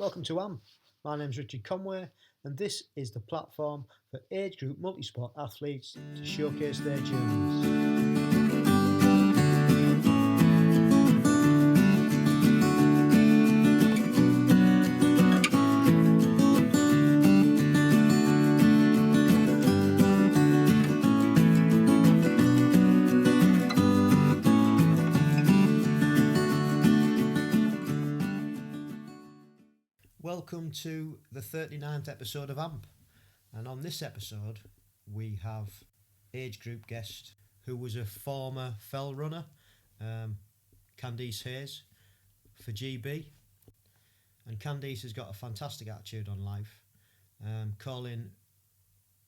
Welcome to AMP. My name's Richard Conway, and this is the platform for age group multisport athletes to showcase their journeys. Welcome to the 39th episode of AMP, and on this episode we have age group guest who was a former fell runner, Candice Hayes for GB, and Candice has got a fantastic attitude on life, calling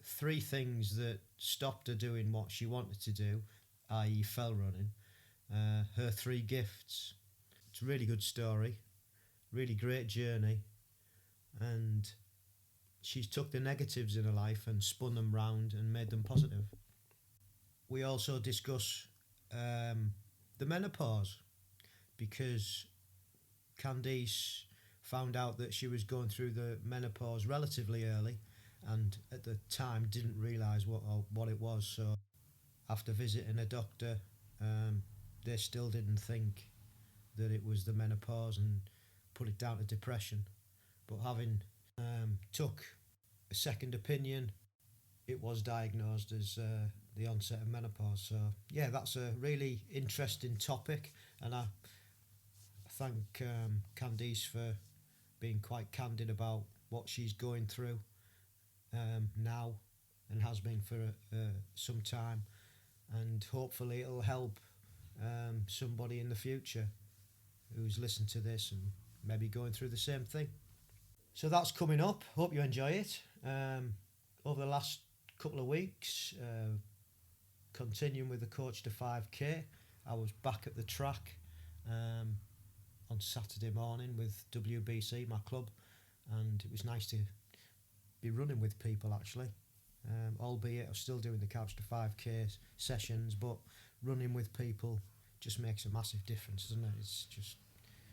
three things that stopped her doing what she wanted to do, i.e. fell running, her three gifts. It's a really good story, really great journey, and she's took the negatives in her life and spun them round and made them positive. We also discuss the menopause, because Candice found out that she was going through the menopause relatively early, and at the time didn't realise what it was. So after visiting a doctor, they still didn't think that it was the menopause and put it down to depression. But having took a second opinion, it was diagnosed as the onset of menopause. So yeah, that's a really interesting topic, and I thank Candice for being quite candid about what she's going through now, and has been for some time, and hopefully it'll help somebody in the future who's listened to this and maybe going through the same thing. So that's coming up. Hope you enjoy it. Over the last couple of weeks, continuing with the Coach to 5K, I was back at the track on Saturday morning with WBC, my club, and it was nice to be running with people actually. Albeit I'm still doing the Couch to 5K sessions, but running with people just makes a massive difference, doesn't it? It's just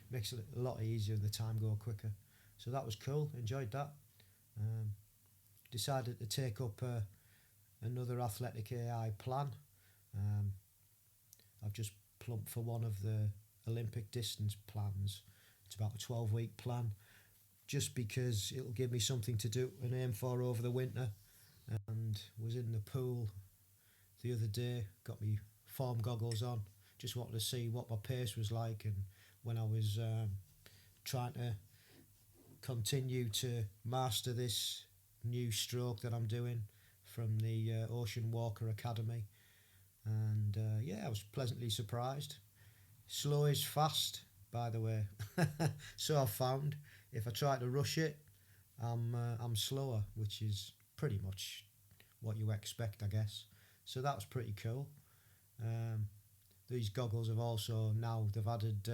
makes it a lot easier, the time go quicker. So that was cool, enjoyed that. Decided to take up another Athletic AI plan. I've just plumped for one of the Olympic distance plans. It's about a 12-week plan, just because it'll give me something to do and aim for over the winter. And was in the pool the other day, got me form goggles on, just wanted to see what my pace was like, and when I was trying to continue to master this new stroke that I'm doing from the Ocean Walker Academy. And yeah, I was pleasantly surprised. Slow is fast, by the way. So I've found if I try to rush it, I'm slower, which is pretty much what you expect, I guess. So that was pretty cool. These goggles have also they've added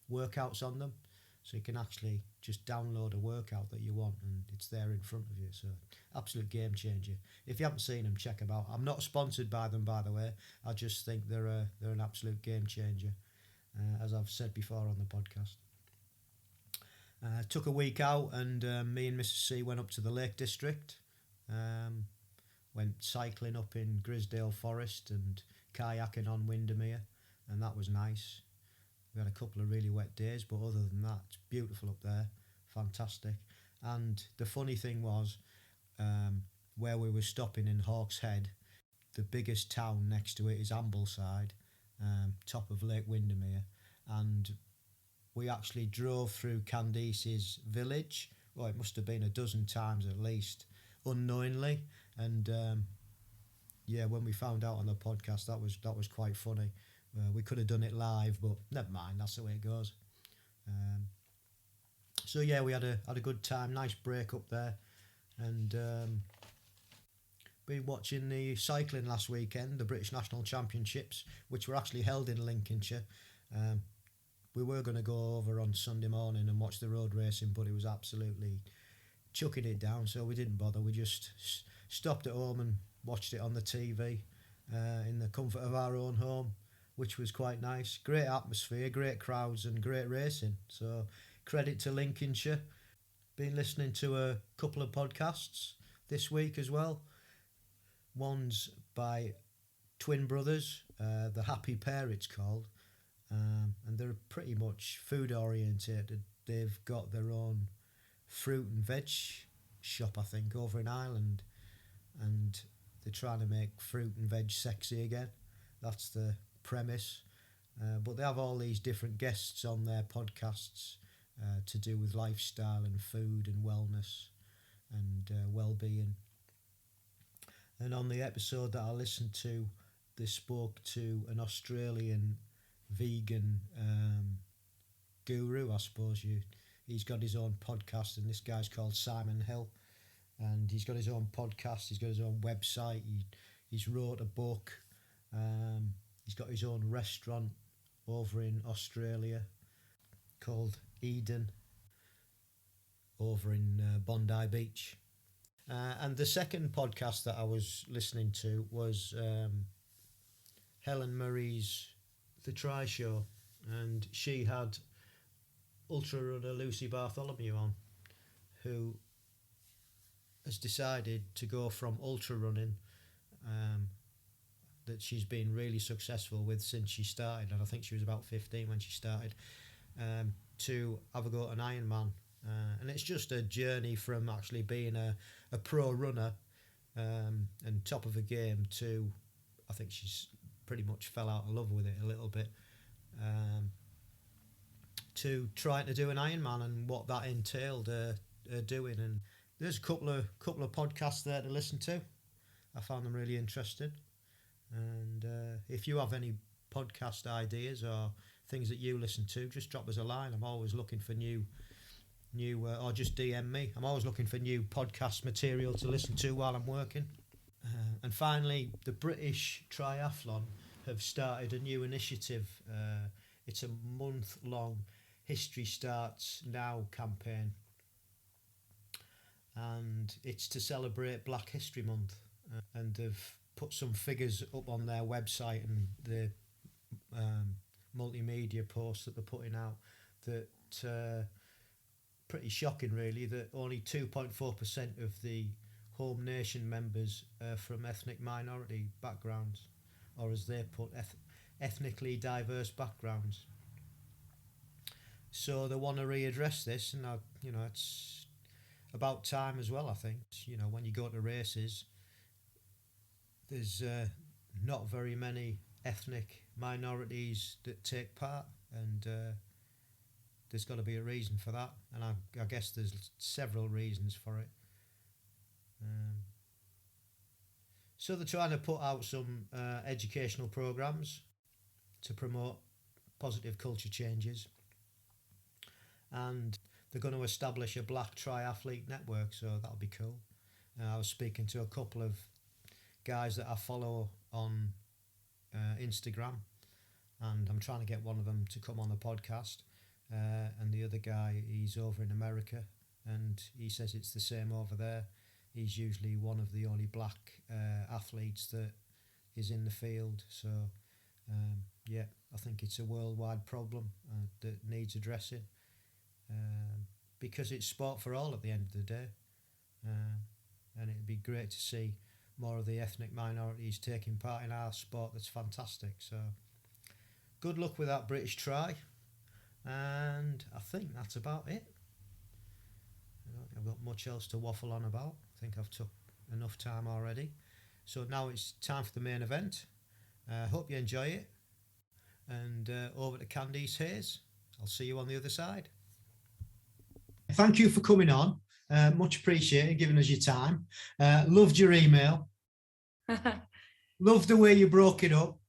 workouts on them, so you can actually just download a workout that you want and it's there in front of you. So absolute game changer. If you haven't seen them, check them out. I'm not sponsored by them, by the way. I just think they're an absolute game changer, as I've said before on the podcast. Took a week out, and me and Mrs. C went up to the Lake District. Went cycling up in Grisdale Forest and kayaking on Windermere, and that was nice. We had a couple of really wet days, but other than that, it's beautiful up there, fantastic. And the funny thing was, where we were stopping in Hawks Head, the biggest town next to it is Ambleside, top of Lake Windermere, and we actually drove through Candice's village. Well, it must have been a dozen times at least, unknowingly. And yeah, when we found out on the podcast, that was quite funny. We could have done it live, but never mind. That's the way it goes. So yeah, we had a good time. Nice break up there, and been watching the cycling last weekend, the British National Championships, which were actually held in Lincolnshire. We were going to go over on Sunday morning and watch the road racing, but it was absolutely chucking it down, so we didn't bother. We just stopped at home and watched it on the TV in the comfort of our own home, which was quite nice. Great atmosphere, great crowds, and great racing. So credit to Lincolnshire. Been listening to a couple of podcasts this week as well. One's by twin brothers, The Happy Pair it's called, and they're pretty much food orientated. They've got their own fruit and veg shop, I think, over in Ireland, and they're trying to make fruit and veg sexy again. That's the premise. But they have all these different guests on their podcasts to do with lifestyle and food and wellness and well-being. And on the episode that I listened to, they spoke to an Australian vegan guru, I suppose. He's got his own podcast, and this guy's called Simon Hill, and he's got his own podcast, he's got his own website, he's wrote a book, he's got his own restaurant over in Australia called Eden over in Bondi Beach. And the second podcast that I was listening to was Helen Murray's The Tri Show, and she had ultra runner Lucy Bartholomew on, who has decided to go from ultra running that she's been really successful with since she started, and I think she was about 15 when she started, to have a go at an Ironman. And it's just a journey from actually being a pro runner and top of the game to, I think she's pretty much fell out of love with it a little bit, to trying to do an Ironman and what that entailed doing. And there's a couple of podcasts there to listen to. I found them really interesting. And if you have any podcast ideas or things that you listen to, just drop us a line. I'm always looking for new or just DM me. I'm always looking for new podcast material to listen to while I'm working. And finally, the British Triathlon have started a new initiative. It's a month-long History Starts Now campaign, and it's to celebrate Black History Month. And they've put some figures up on their website and the multimedia posts that they're putting out that pretty shocking, really, that only 2.4% of the home nation members are from ethnic minority backgrounds, or as they put, ethnically diverse backgrounds. So they want to readdress this, and it's about time as well. I think when you go to races, there's not very many ethnic minorities that take part, and there's got to be a reason for that, and I guess there's several reasons for it. So they're trying to put out some educational programs to promote positive culture changes, and they're going to establish a black triathlete network, so that'll be cool. I was speaking to a couple of guys that I follow on Instagram, and I'm trying to get one of them to come on the podcast, and the other guy, he's over in America, and he says it's the same over there. He's usually one of the only black athletes that is in the field. So I think it's a worldwide problem that needs addressing, because it's sport for all at the end of the day, and it'd be great to see more of the ethnic minorities taking part in our sport. That's fantastic. So good luck with that, British Tri. And I think that's about it. I don't think I've got much else to waffle on about. I think I've took enough time already. So now it's time for the main event. Hope you enjoy it. And over to Candice Hayes. I'll see you on the other side. Thank you for coming on. Much appreciated, giving us your time. Loved your email. Loved the way you broke it up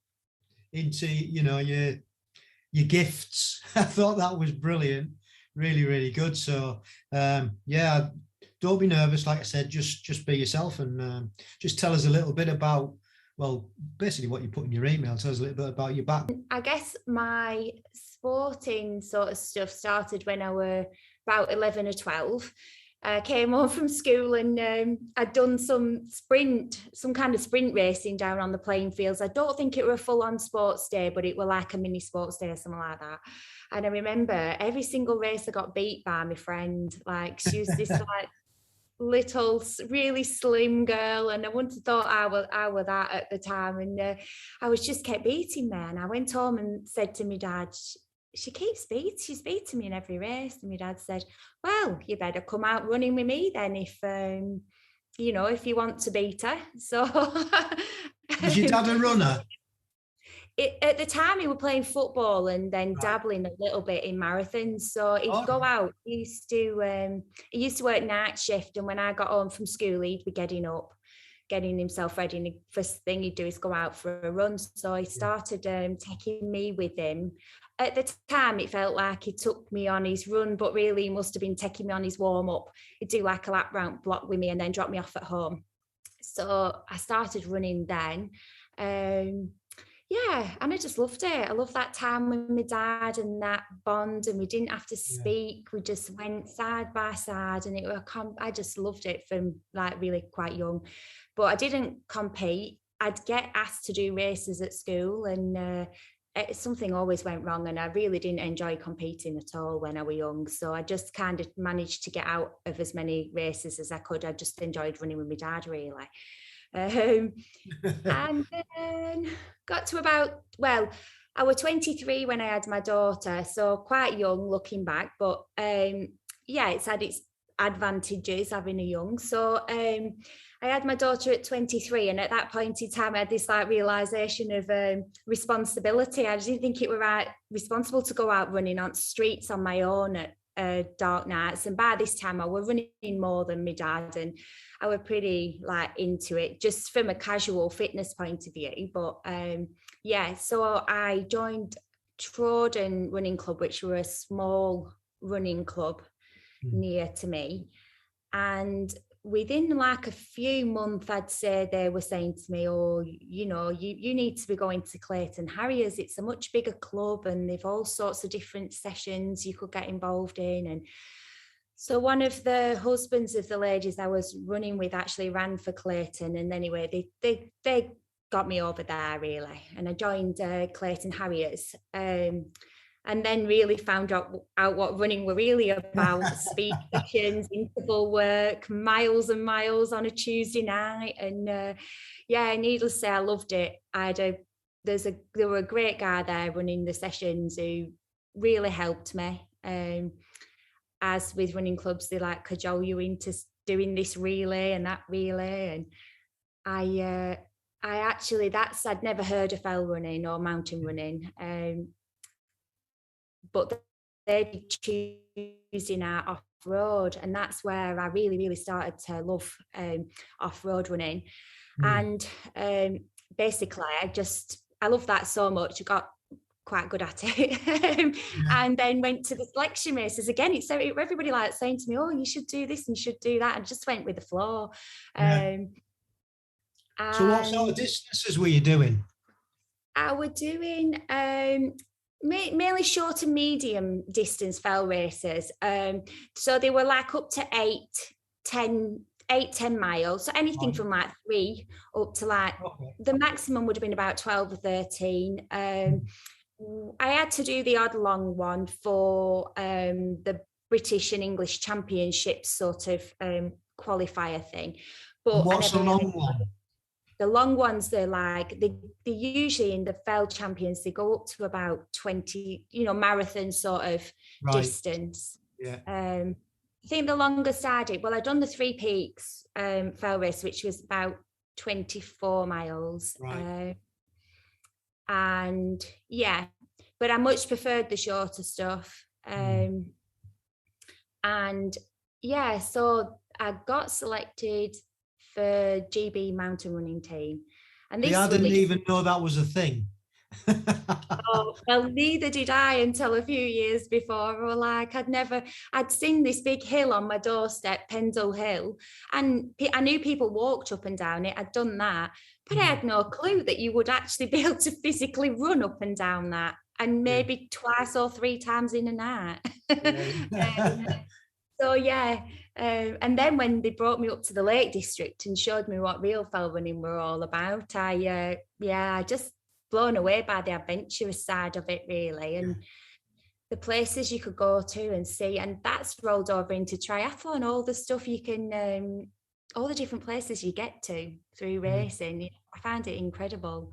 into, your gifts. I thought that was brilliant. Really, really good. So, don't be nervous. Like I said, just be yourself, and just tell us a little bit about, well, basically what you put in your email. Tell us a little bit about your back. I guess my sporting sort of stuff started when I were about 11 or 12. I came home from school and I'd done some kind of sprint racing down on the playing fields. I don't think it were a full-on sports day, but it were like a mini sports day or something like that. And I remember every single race I got beat by my friend. Like, she was this like little, really slim girl, and I wouldn't have thought I were that at the time. And I was just kept beating me. And I went home and said to my dad, she's beating me in every race. And my dad said, well, you better come out running with me then if if you want to beat her. So was your dad a runner? At the time, he was playing football and then dabbling a little bit in marathons. So he'd go out. He used to work night shift, and when I got home from school, he'd be getting himself ready. And the first thing he'd do is go out for a run. So he started taking me with him. At the time, it felt like he took me on his run, but really he must have been taking me on his warm up. He'd do like a lap round block with me and then drop me off at home. So I started running then. Yeah, and I just loved it. I loved that time with my dad and that bond, and we didn't have to speak. We just went side by side, and I just loved it from like really quite young. But I didn't compete. I'd get asked to do races at school, and something always went wrong, and I really didn't enjoy competing at all when I was young. So I just kind of managed to get out of as many races as I could. I just enjoyed running with my dad, really. And then got to I was 23 when I had my daughter, so quite young looking back, but it's had its advantages having a young. So I had my daughter at 23, and at that point in time I had this like realization of responsibility. I didn't think it was responsible to go out running on streets on my own at dark nights, and by this time I was running more than my dad, and I was pretty like into it just from a casual fitness point of view. But so I joined Trawden Running Club, which were a small running club near to me, and within like a few months, I'd say they were saying to me, oh, you need to be going to Clayton Harriers. It's a much bigger club and they've all sorts of different sessions you could get involved in. And so one of the husbands of the ladies I was running with actually ran for Clayton. And anyway, they got me over there really. And I joined Clayton Harriers. And then really found out what running were really about. Speed sessions, interval work, miles and miles on a Tuesday night. And needless to say, I loved it. There were a great guy there running the sessions who really helped me. As with running clubs, they like cajole you into doing this relay and that relay. And I actually, I'd never heard of fell running or mountain running. But they choosing our off-road, and that's where I really, really started to love off-road running. And basically, I love that so much. I got quite good at it, and then went to the selection races again. It's so everybody like saying to me, "Oh, you should do this and you should do that," and just went with the flow. So, what sort of distances were you doing? I was doing mainly short and medium distance fell races. So they were like up to 10 miles. So anything from like 3 up to like the maximum would have been about 12 or 13. I had to do the odd long one for the British and English Championships sort of qualifier thing. But what's the long one? The long ones, they're usually in the fell champions, they go up to about 20, marathon sort of distance. Yeah. I think the longest I did, I'd done the Three Peaks fell race, which was about 24 miles. Right. And but I much preferred the shorter stuff. So I got selected for GB mountain running team. And I didn't even know that was a thing. Well, neither did I until a few years before. Or like I'd seen this big hill on my doorstep, Pendle Hill, and I knew people walked up and down it. I'd done that, but I had no clue that you would actually be able to physically run up and down that, and maybe 2 or 3 times in a night. So So yeah, and then when they brought me up to the Lake District and showed me what real fell running were all about, I just blown away by the adventurous side of it, really, and the places you could go to and see. And that's rolled over into triathlon, all the stuff you can, all the different places you get to through racing. I found it incredible.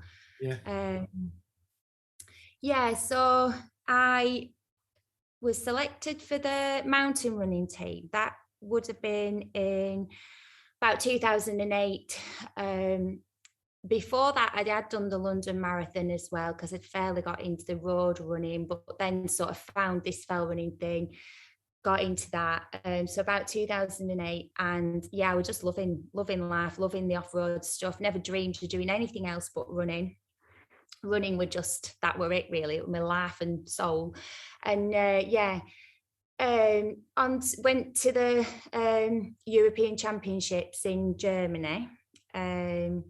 So I was selected for the mountain running team. That would have been in about 2008. Before that, I had done the London Marathon as well, because I'd fairly got into the road running, but then sort of found this fell running thing, got into that. So about 2008, and I was just loving life, loving the off-road stuff. Never dreamed of doing anything else but running. Running were just, that were it really, it was my life and soul. And went to the European Championships in Germany. And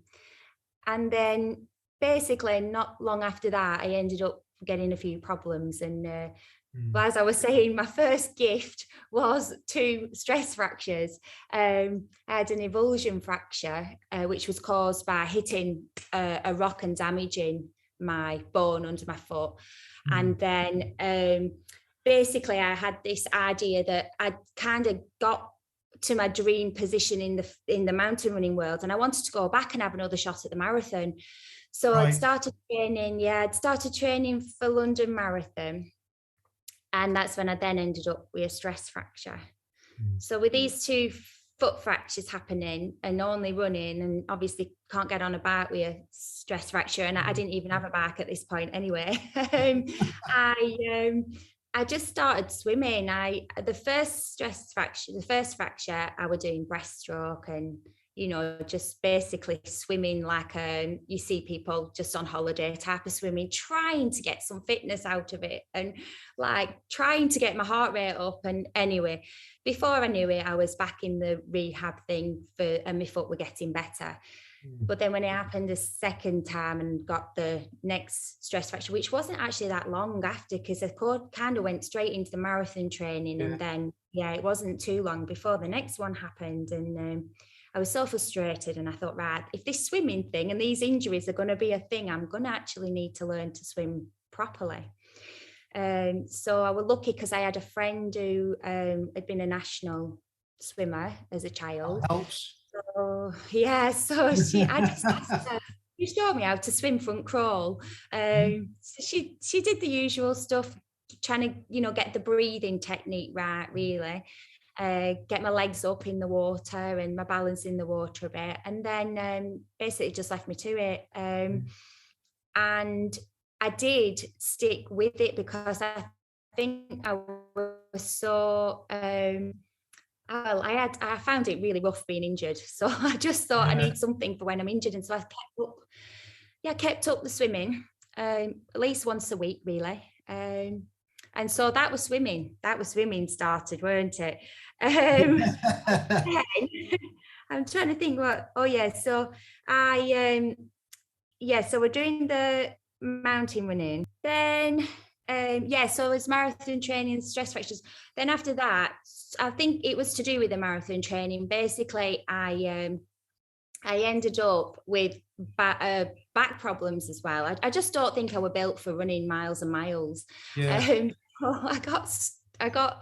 then basically not long after that, I ended up getting a few problems. And but as I was saying, my first gift was 2 stress fractures. I had an avulsion fracture, which was caused by hitting a rock and damaging my bone under my foot. And then basically I had this idea that I'd kind of got to my dream position in the mountain running world, and I wanted to go back and have another shot at the marathon. So I'd started training for London Marathon, and that's when I then ended up with a stress fracture. So with these 2 foot fractures happening and only running, and obviously can't get on a bike with a stress fracture, and I didn't even have a bike at this point anyway. I just started swimming. The first fracture, I was doing breaststroke and, just basically swimming like you see people just on holiday type of swimming, trying to get some fitness out of it and like trying to get my heart rate up. And anyway, before I knew it, I was back in the rehab thing and my foot were getting better. But then when it happened a second time and got the next stress fracture, which wasn't actually that long after, because I kind of went straight into the marathon training. And then, it wasn't too long before the next one happened. And I was so frustrated, and I thought, right, if this swimming thing and these injuries are going to be a thing, I'm going to actually need to learn to swim properly. So I was lucky because I had a friend who had been a national swimmer as a child. That helps. So I just asked her, she showed me how to swim front crawl. So she did the usual stuff, trying to, get the breathing technique right, really. Get my legs up in the water and my balance in the water a bit. And then basically just left me to it. And I did stick with it because I think I was so... I found it really rough being injured. So I just thought I need something for when I'm injured. And so I kept up the swimming, at least once a week, really. And so that was swimming. Started, weren't it? I'm trying to think so so we're doing the mountain running. Then so it was marathon training, stress fractures. Then after that, I think it was to do with the marathon training. Basically, I ended up with back problems as well. I just don't think I were built for running miles and miles. I got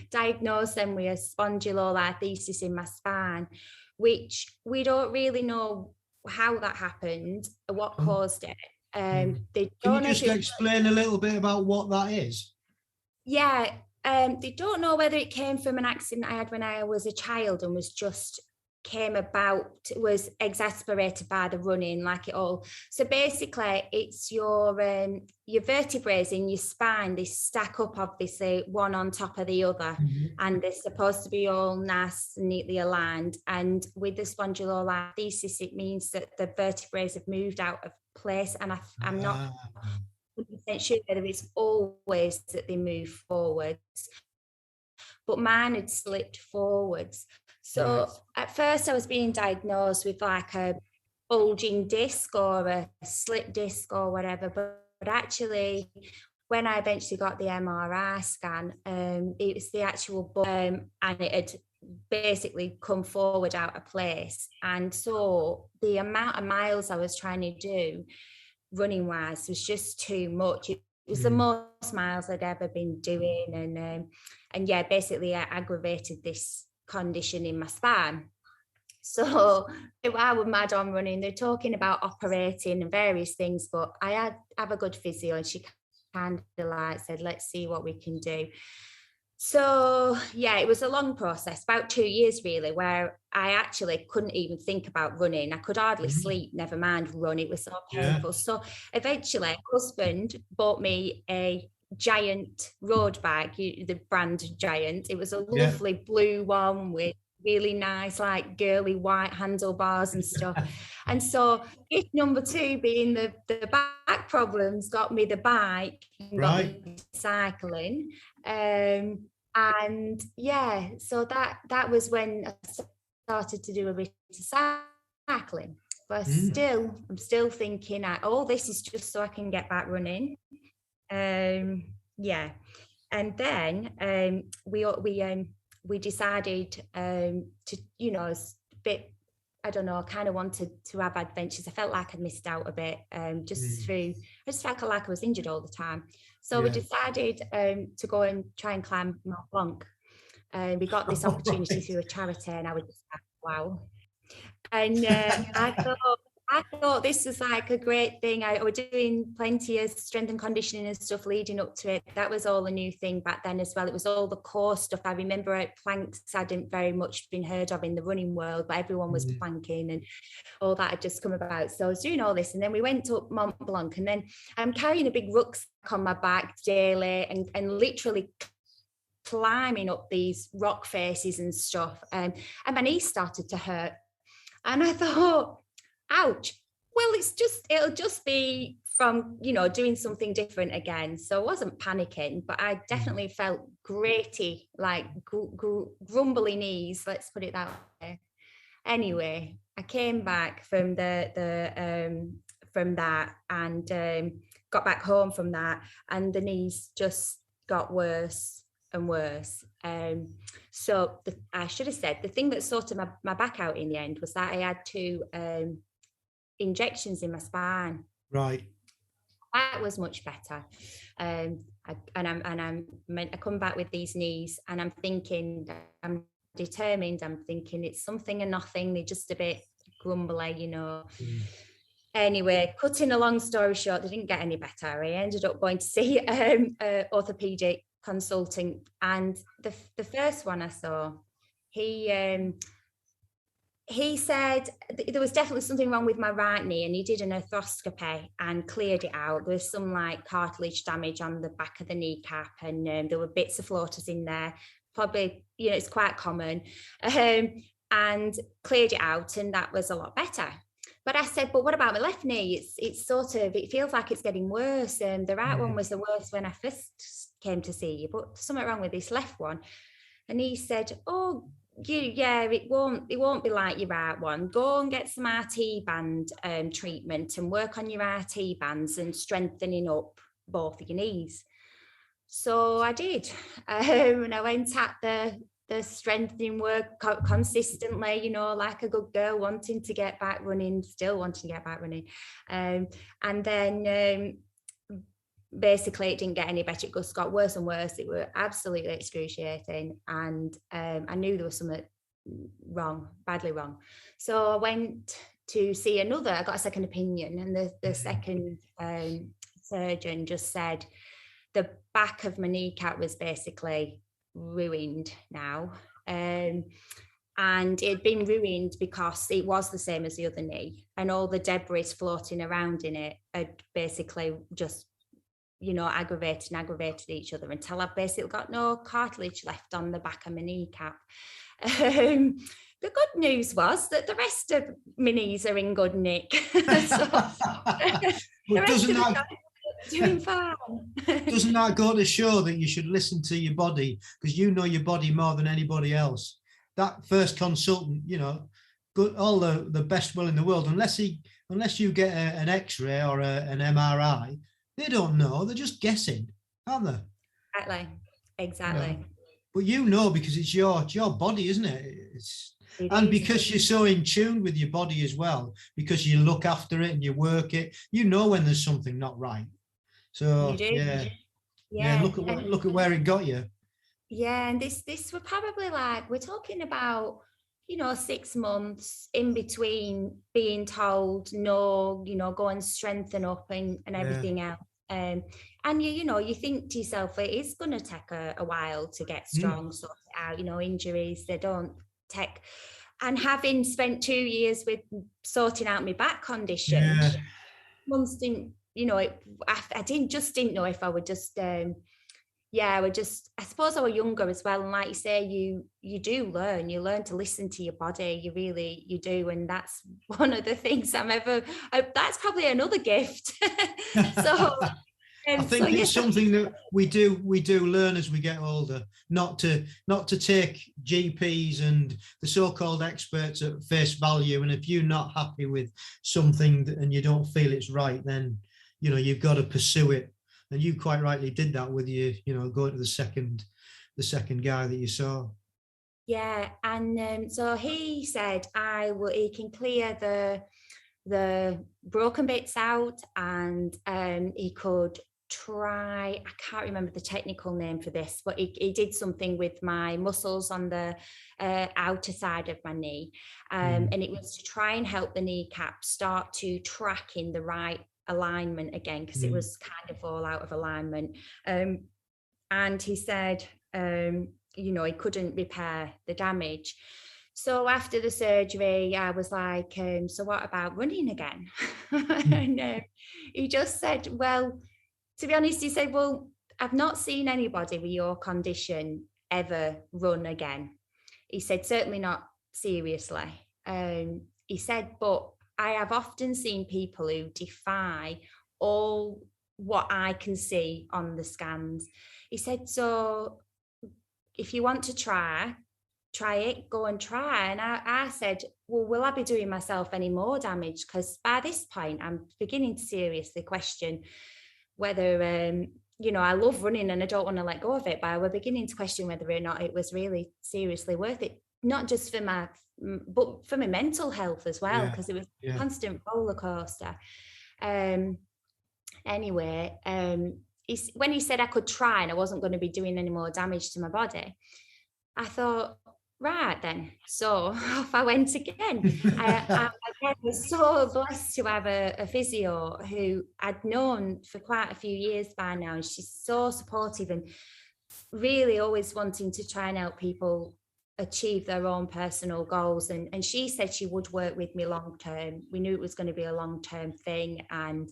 diagnosed then with a spondylolisthesis in my spine, which we don't really know how that happened, what caused it. Can you just explain a little bit about what that is? They don't know whether it came from an accident I had when I was a child and was exasperated by the running, like it all. So basically it's your vertebrae in your spine, they stack up obviously one on top of the other, and they're supposed to be all nice and neatly aligned. And with the spondylolisthesis, it means that the vertebrae have moved out of place, and I'm not 100% sure whether it's always that they move forwards, but mine had slipped forwards. So at first I was being diagnosed with like a bulging disc or a slip disc or whatever, but actually when I eventually got the MRI scan, it was the actual bone, and it had basically come forward out of place. And so the amount of miles I was trying to do running wise was just too much. It was the most miles I'd ever been doing. And yeah, basically I aggravated this condition in my spine. So I was mad on running. They're talking about operating and various things, but I have a good physio, and she kind of like said, let's see what we can do. So yeah, it was a long process, about 2 years really, where I actually couldn't even think about running. I could hardly sleep, never mind run. It was so painful. So eventually my husband bought me a Giant road bike, the brand Giant. It was a lovely blue one with really nice, like girly white handlebars and stuff. And so gift number 2 being the back problems got me the bike and got me cycling. And yeah, so that was when I started to do a bit of cycling. But I'm still thinking, oh, this is just so I can get back running. Yeah. And then we decided to, you know, a bit, I don't know, I kind of wanted to have adventures. I felt like I'd missed out a bit just through, I just felt like I was injured all the time. So we decided to go and try and climb Mont Blanc. We got this opportunity through a charity, and I was just like, wow. And I thought this was like a great thing. I was doing plenty of strength and conditioning and stuff leading up to it. That was all a new thing back then as well. It was all the core stuff. I remember planks hadn't very much been heard of in the running world, but everyone was planking and all that had just come about. So I was doing all this, and then we went up Mont Blanc, and then I'm carrying a big rucksack on my back daily and literally climbing up these rock faces and stuff. And my knees started to hurt. And I thought, ouch, well, it'll just be from, you know, doing something different again. So I wasn't panicking, but I definitely felt grating, like grumbly knees, let's put it that way. Anyway, I came back from from that and got back home from that, and the knees just got worse and worse. So I should have said the thing that sorted my back out in the end was that I had 2 injections in my spine. Right. That was much better. I come back with these knees, and I'm thinking, I'm determined. I'm thinking it's something or nothing. They're just a bit grumbly, you know. Anyway, cutting a long story short, they didn't get any better. I ended up going to see an orthopedic consultant, and the first one I saw, he said there was definitely something wrong with my right knee, and he did an arthroscopy and cleared it out. There was some like cartilage damage on the back of the kneecap, and there were bits of floaters in there. Probably, you know, it's quite common, and cleared it out, and that was a lot better. But I said, but what about my left knee? It's sort of, it feels like it's getting worse. And the right one was the worst when I first came to see you, but something wrong with this left one. And he said, oh, it won't be like your right one. Go and get some RT band treatment and work on your RT bands and strengthening up both of your knees. So I did, and I went at the strengthening work consistently, you know, like a good girl, wanting to get back running, still wanting to get back running. And then basically it didn't get any better. It just got worse and worse. It were absolutely excruciating. And I knew there was something wrong, badly wrong. So I went to see I got a second opinion, and the second surgeon just said the back of my kneecap was basically ruined now, and it had been ruined because it was the same as the other knee, and all the debris floating around in it had basically just, you know, aggravated each other until I basically got no cartilage left on the back of my kneecap. The good news was that the rest of my knees are in good nick. Doing fine. Doesn't that go to show that you should listen to your body, because you know your body more than anybody else? That first consultant, you know, got all the best will in the world, unless you get an X-ray or an MRI, they don't know. They're just guessing. aren't there? Exactly. But because it's your body, isn't it? And Is. because you're so in tune with your body as well, because you look after it and you work it, when there's something not right. So You do. yeah. Look at where it got you. Yeah, and this were probably like, we're talking about, 6 months in between being told no, go and strengthen up and everything else. And you think to yourself, it is going to take a while to get strong, sort it out. Injuries, they don't take. And having spent 2 years with sorting out my back condition, months didn't, I didn't know if I would just. I suppose I was younger as well. And like you say, you do learn, to listen to your body. You do. And that's one of the things that's probably another gift. So I think it's something that we do learn as we get older, not to take GPs and the so-called experts at face value. And if you're not happy with something and you don't feel it's right, then, you've got to pursue it. And you quite rightly did that with you, going to the second guy that you saw. Yeah, and so he said, he can clear the broken bits out, and he could try. I can't remember the technical name for this, but he did something with my muscles on the outer side of my knee, and it was to try and help the kneecap start to track in the right alignment again, because it was kind of all out of alignment. And he said, he couldn't repair the damage. So after the surgery, I was like, so what about running again? And he just said, well, to be honest, he said, well, I've not seen anybody with your condition ever run again. He said, certainly not seriously. He said, but I have often seen people who defy all what I can see on the scans. He said, so if you want to try it, go and try. And I said, well, will I be doing myself any more damage? Because by this point, I'm beginning to seriously question whether, I love running and I don't want to let go of it, but I was beginning to question whether or not it was really seriously worth it, not just but for my mental health as well, because it was a constant roller coaster. Anyway, when he said I could try and I wasn't going to be doing any more damage to my body, I thought, right then, so off I went again. I was so blessed to have a physio who I'd known for quite a few years by now, and she's so supportive and really always wanting to try and help people achieve their own personal goals. And she said she would work with me long term. We knew it was going to be a long-term thing, and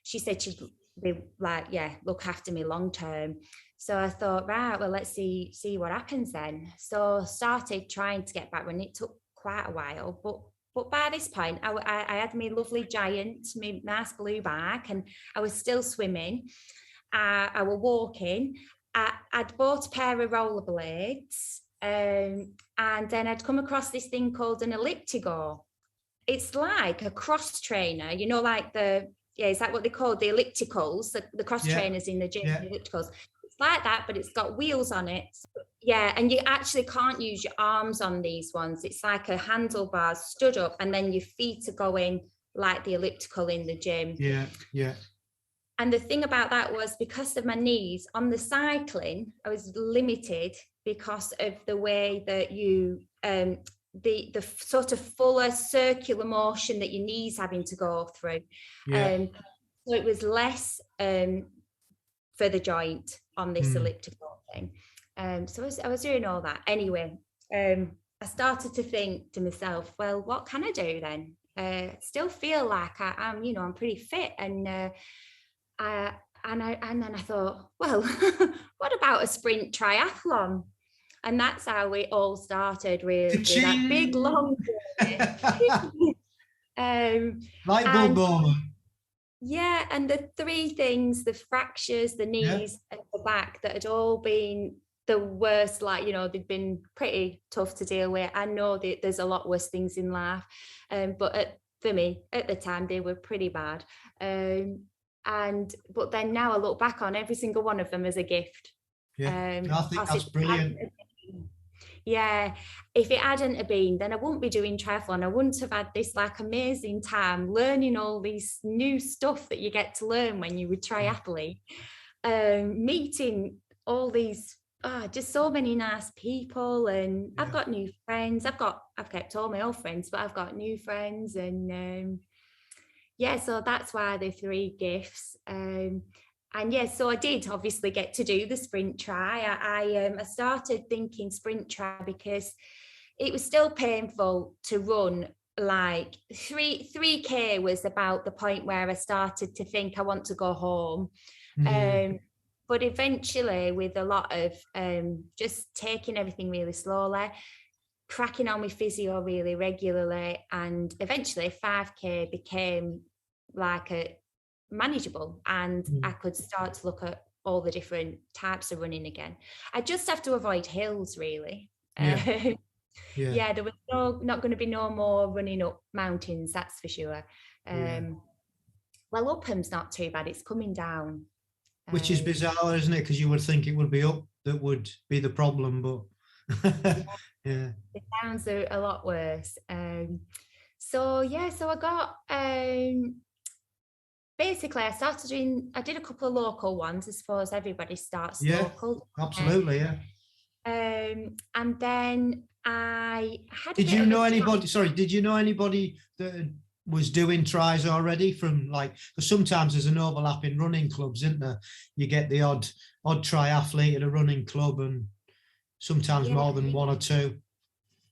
she said she'd be like, look after me long term. So I thought, right, well, let's see what happens then. So started trying to get back, when it took quite a while, but by this point I had my lovely Giant, my nice blue bag, and I was still swimming. I was walking. I'd bought a pair of rollerblades, and then I'd come across this thing called an elliptical. It's like a cross trainer, like is that what they call the ellipticals, the cross trainers in the gym, the ellipticals. It's like that, but it's got wheels on it. Yeah, and you actually can't use your arms on these ones. It's like a handlebar stood up, and then your feet are going like the elliptical in the gym. Yeah. And the thing about that was, because of my knees, on the cycling, I was limited because of the way that you, the sort of fuller circular motion that your knees having to go through. So it was less for the joint on this elliptical thing. So I was doing all that. Anyway, I started to think to myself, well, what can I do then? Still feel like I'm pretty fit, and then I thought, well, what about a sprint triathlon? And that's how it all started, really. That big long light bulb moment. Yeah, and the three things, the fractures, the knees and the back, that had all been the worst, they'd been pretty tough to deal with. I know that there's a lot worse things in life, but for me, at the time, they were pretty bad. But then now I look back on every single one of them as a gift. I think that's brilliant. Yeah, if it hadn't have been, then I wouldn't be doing triathlon. I wouldn't have had this like amazing time learning all these new stuff that you get to learn when you're a triathlete. Meeting all these just so many nice people, and I've got new friends. I've kept all my old friends, but I've got new friends, and so that's why the 3 gifts. And yes, so I did obviously get to do the sprint try. I started thinking sprint try because it was still painful to run. Like 3K was about the point where I started to think I want to go home. But eventually, with a lot of just taking everything really slowly, cracking on with physio really regularly, and eventually 5K became like a manageable, and I could start to look at all the different types of running again. I just have to avoid hills, really. There was not going to be no more running up mountains, that's for sure. Well, Upham's not too bad, it's coming down, which is bizarre, isn't it? Because you would think it would be up that would be the problem, but the downs are a lot worse. So I got basically, I did a couple of local ones. I suppose everybody starts local. Absolutely, and then I had. Did you know anybody that was doing tries already from because sometimes there's an overlap in running clubs, isn't there? You get the odd triathlete at a running club, and sometimes more than 1 or 2.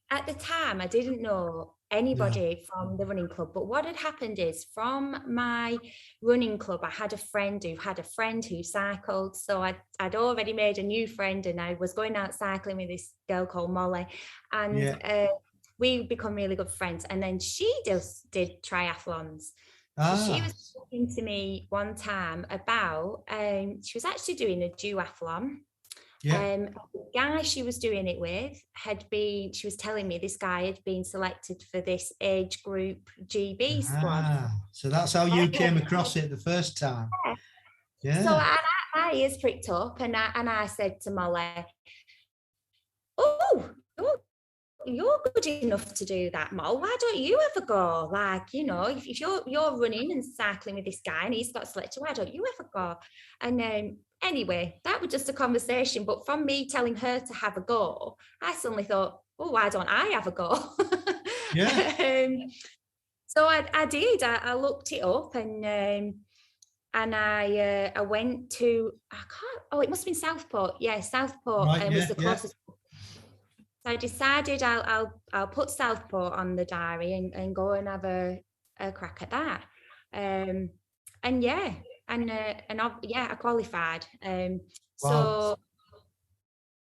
At the time, I didn't know anybody from the running club, but what had happened is, from my running club, I had a friend who cycled, so I'd already made a new friend, and I was going out cycling with this girl called Molly, and we become really good friends. And then she just did triathlons. So she was talking to me one time about she was actually doing a duathlon. The guy she was doing it with she was telling me this guy had been selected for this age group GB squad. So that's how you came across it the first time. So my ears pricked up, and I said to Molly, "Oh, you're good enough to do that, Mol. Why don't you ever go? If you're running and cycling with this guy and he's got selected, why don't you ever go?" And anyway, that was just a conversation. But from me telling her to have a go, I suddenly thought, "Oh, why don't I have a go?" So I did. I looked it up, and I went to, it must have been Southport. Yeah, Southport was the closest. So I decided I'll put Southport on the diary and go and have a crack at that. I qualified. So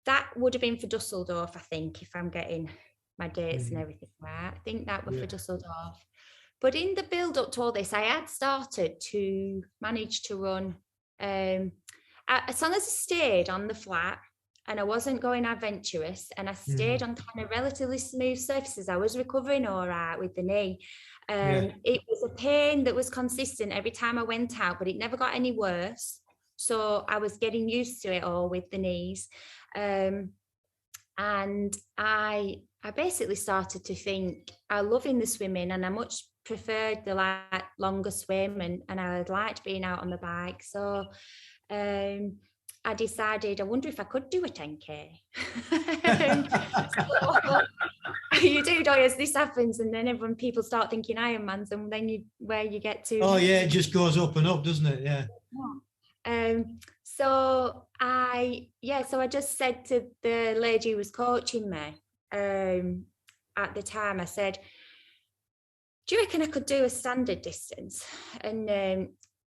that would have been for Dusseldorf, I think, if I'm getting my dates and everything right. I think that was for Dusseldorf. But in the build up to all this, I had started to manage to run. As long as I stayed on the flat, and I wasn't going adventurous, and I stayed on kind of relatively smooth surfaces, I was recovering all right with the knee. It was a pain that was consistent every time I went out, but it never got any worse. So I was getting used to it all with the knees. And I basically started to think, I love in the swimming, and I much preferred the longer swim, and I liked being out on the bike. So I decided, I wonder if I could do a 10K. You do, as this happens, and then people start thinking Ironmans, and then where you get to. Oh yeah, it just goes up and up, doesn't it? Yeah. So I just said to the lady who was coaching me at the time, I said, "Do you reckon I could do a standard distance?" And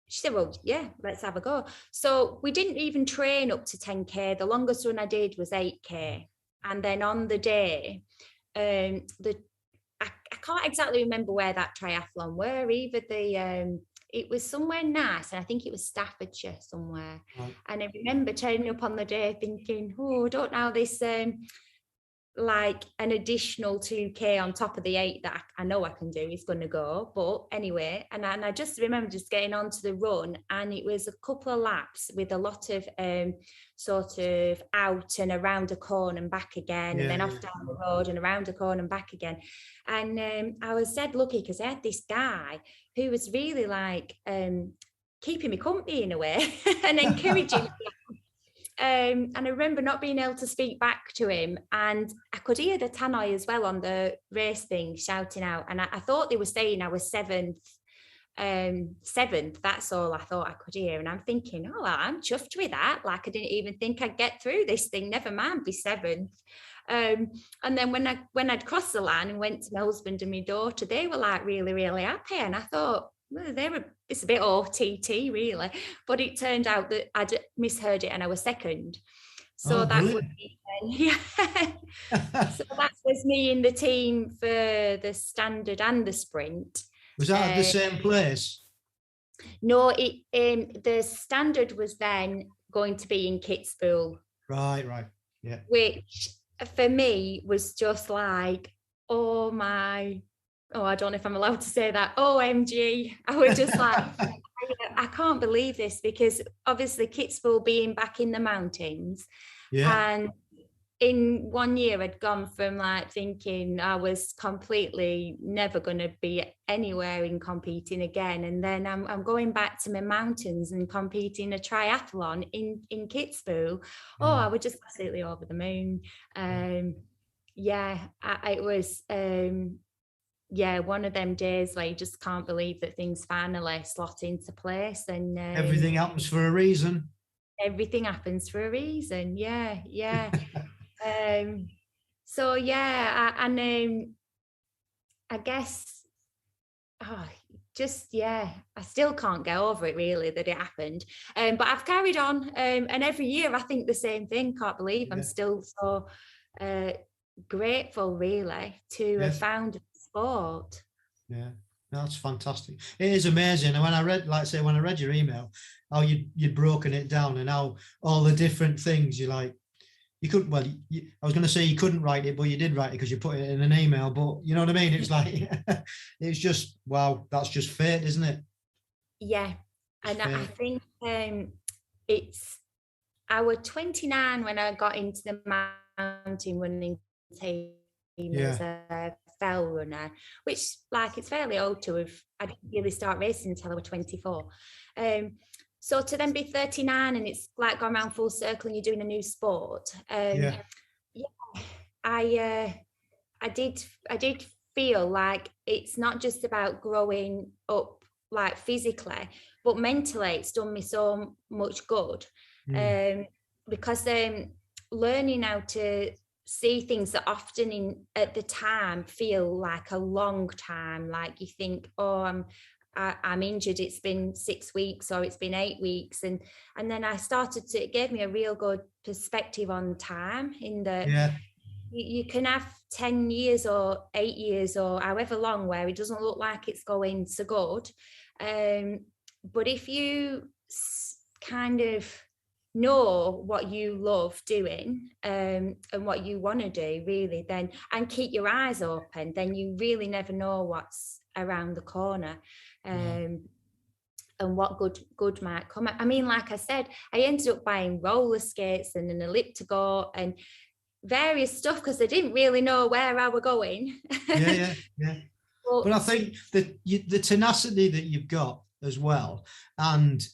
she said, "Well, yeah, let's have a go." So we didn't even train up to 10K. The longest run I did was 8K. And then on the day, I can't exactly remember where that triathlon were either. It was somewhere nice, and I think it was Staffordshire somewhere. Right. And I remember turning up on the day thinking, "Oh, I don't know how this like an additional 2K on top of the 8 that I know I can do is going to go. But anyway, and I just remember just getting onto the run, and it was a couple of laps with a lot of sort of out and around a corner and back again, and then off down the road and around a corner and back again. And I was dead lucky because I had this guy who was really like keeping me company in a way and encouraging me. And I remember not being able to speak back to him, and I could hear the tannoy as well on the race thing shouting out, and I thought they were saying I was seventh. That's all I thought I could hear, and I'm thinking, oh, I'm chuffed with that. Like, I didn't even think I'd get through this thing, never mind be seventh. And then when I'd crossed the line and went to my husband and my daughter, they were like really, really happy, and I thought, well, it's a bit OTT really, but it turned out that I'd misheard it and I was second. So that was me then. Yeah. So that was me in the team for the standard and the sprint. Was that at the same place? No, the standard was then going to be in Kitzbühel. Right, yeah. Which for me was just like, I don't know if I'm allowed to say that. OMG. I was just like, I can't believe this, because obviously Kitzbühel being back in the mountains. Yeah. And in 1 year I'd gone from like thinking I was completely never going to be anywhere in competing again. And then I'm going back to my mountains and competing a triathlon in Kitzbühel. I was just absolutely over the moon. It was... one of them days where you just can't believe that things finally slot into place, and everything happens for a reason. Everything happens for a reason. Yeah. I guess, I still can't get over it really that it happened. But I've carried on, and every year I think the same thing. Can't believe I'm still so grateful really to have found sport. Yeah, that's fantastic. It is amazing. And when I read your email, how you'd broken it down and how all the different things I was going to say you couldn't write it, but you did write it because you put it in an email. But you know what I mean? It's like, it's just, wow, that's just fate, isn't it? Yeah. And I think I was 29 when I got into the mountain running team as a fell runner, which like it's fairly old to have. I didn't really start racing until I was 24. So to then be 39 and it's like going around full circle and you're doing a new sport. I did feel like it's not just about growing up like physically, but mentally it's done me so much good. Because learning how to see things that often at the time feel like a long time, like you think, I'm injured, it's been 6 weeks or it's been 8 weeks, and then I started to, it gave me a real good perspective on time, in that you can have 10 years or 8 years or however long where it doesn't look like it's going so good, but if you kind of know what you love doing and what you want to do really, then, and keep your eyes open, then you really never know what's around the corner, and what good might come. I mean, like I said, I ended up buying roller skates and an elliptical and various stuff because I didn't really know where I were going. Yeah. But I think that the tenacity that you've got as well, and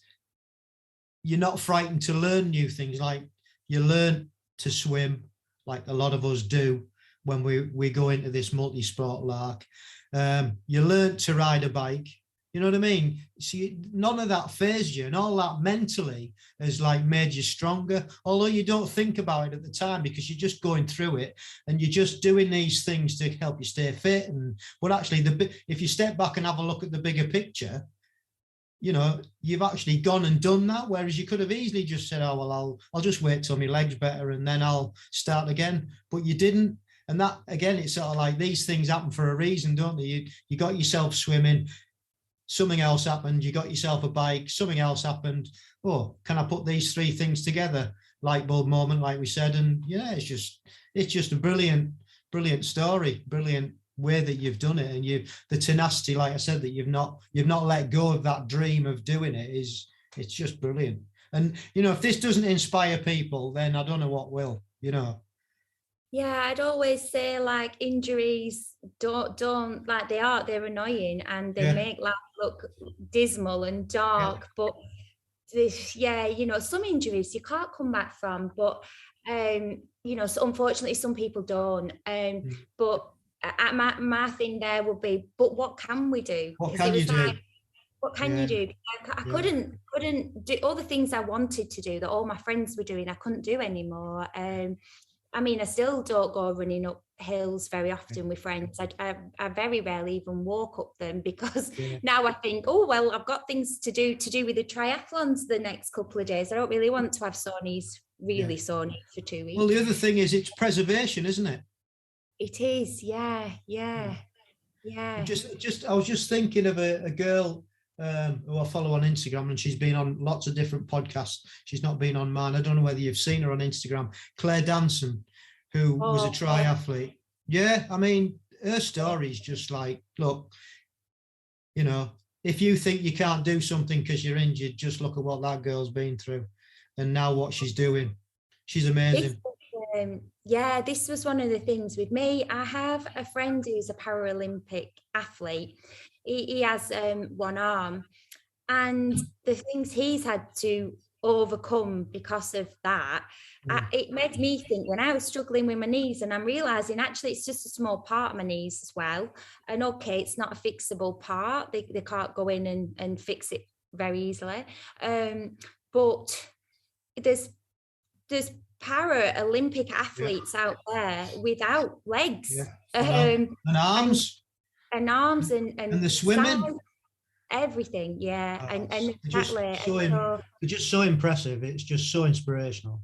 you're not frightened to learn new things. Like you learn to swim, like a lot of us do when we go into this multi-sport lark. You learn to ride a bike. You know what I mean? See, none of that phased you, and all that mentally has like made you stronger. Although you don't think about it at the time because you're just going through it and you're just doing these things to help you stay fit. But actually, if you step back and have a look at the bigger picture, you know, you've actually gone and done that, whereas you could have easily just said, oh, well, I'll just wait till my leg's better and then I'll start again. But you didn't. And that, again, it's sort of like these things happen for a reason, don't they? You got yourself swimming, something else happened, you got yourself a bike, something else happened. Oh, can I put these three things together? light bulb moment, like we said. And yeah, it's just a brilliant story, brilliant way that you've done it, and the tenacity, like I said, that you've not let go of that dream of doing it's just brilliant. And if this doesn't inspire people, then I don't know what will. Yeah, I'd always say like injuries don't like they're annoying and they make life look dismal and dark. But some injuries you can't come back from. But so unfortunately some people don't. But my thing there would be, but what can we do? What can you do? What can you do? I couldn't do all the things I wanted to do that all my friends were doing. I couldn't do anymore. I mean, I still don't go running up hills very often with friends. I very rarely even walk up them because now I think, oh, well, I've got things to do with the triathlons the next couple of days. I don't really want to have sore knees for 2 weeks. Well, the other thing is it's preservation, isn't it? It is, yeah. I was just thinking of a girl who I follow on Instagram, and she's been on lots of different podcasts. She's not been on mine. I don't know whether you've seen her on Instagram, Claire Danson, who was a triathlete. Yeah, I mean, her story is just like, look, if you think you can't do something because you're injured, just look at what that girl's been through, and now what she's doing. She's amazing. This was one of the things with me. I have a friend who's a Paralympic athlete. He has one arm, and the things he's had to overcome because of that, it made me think when I was struggling with my knees, and I'm realizing actually it's just a small part of my knees as well. And okay, it's not a fixable part. They can't go in and fix it very easily. But there's Paralympic athletes out there without legs and arms. And arms and the swimming, everything, and exactly. They're just so impressive. It's just so inspirational.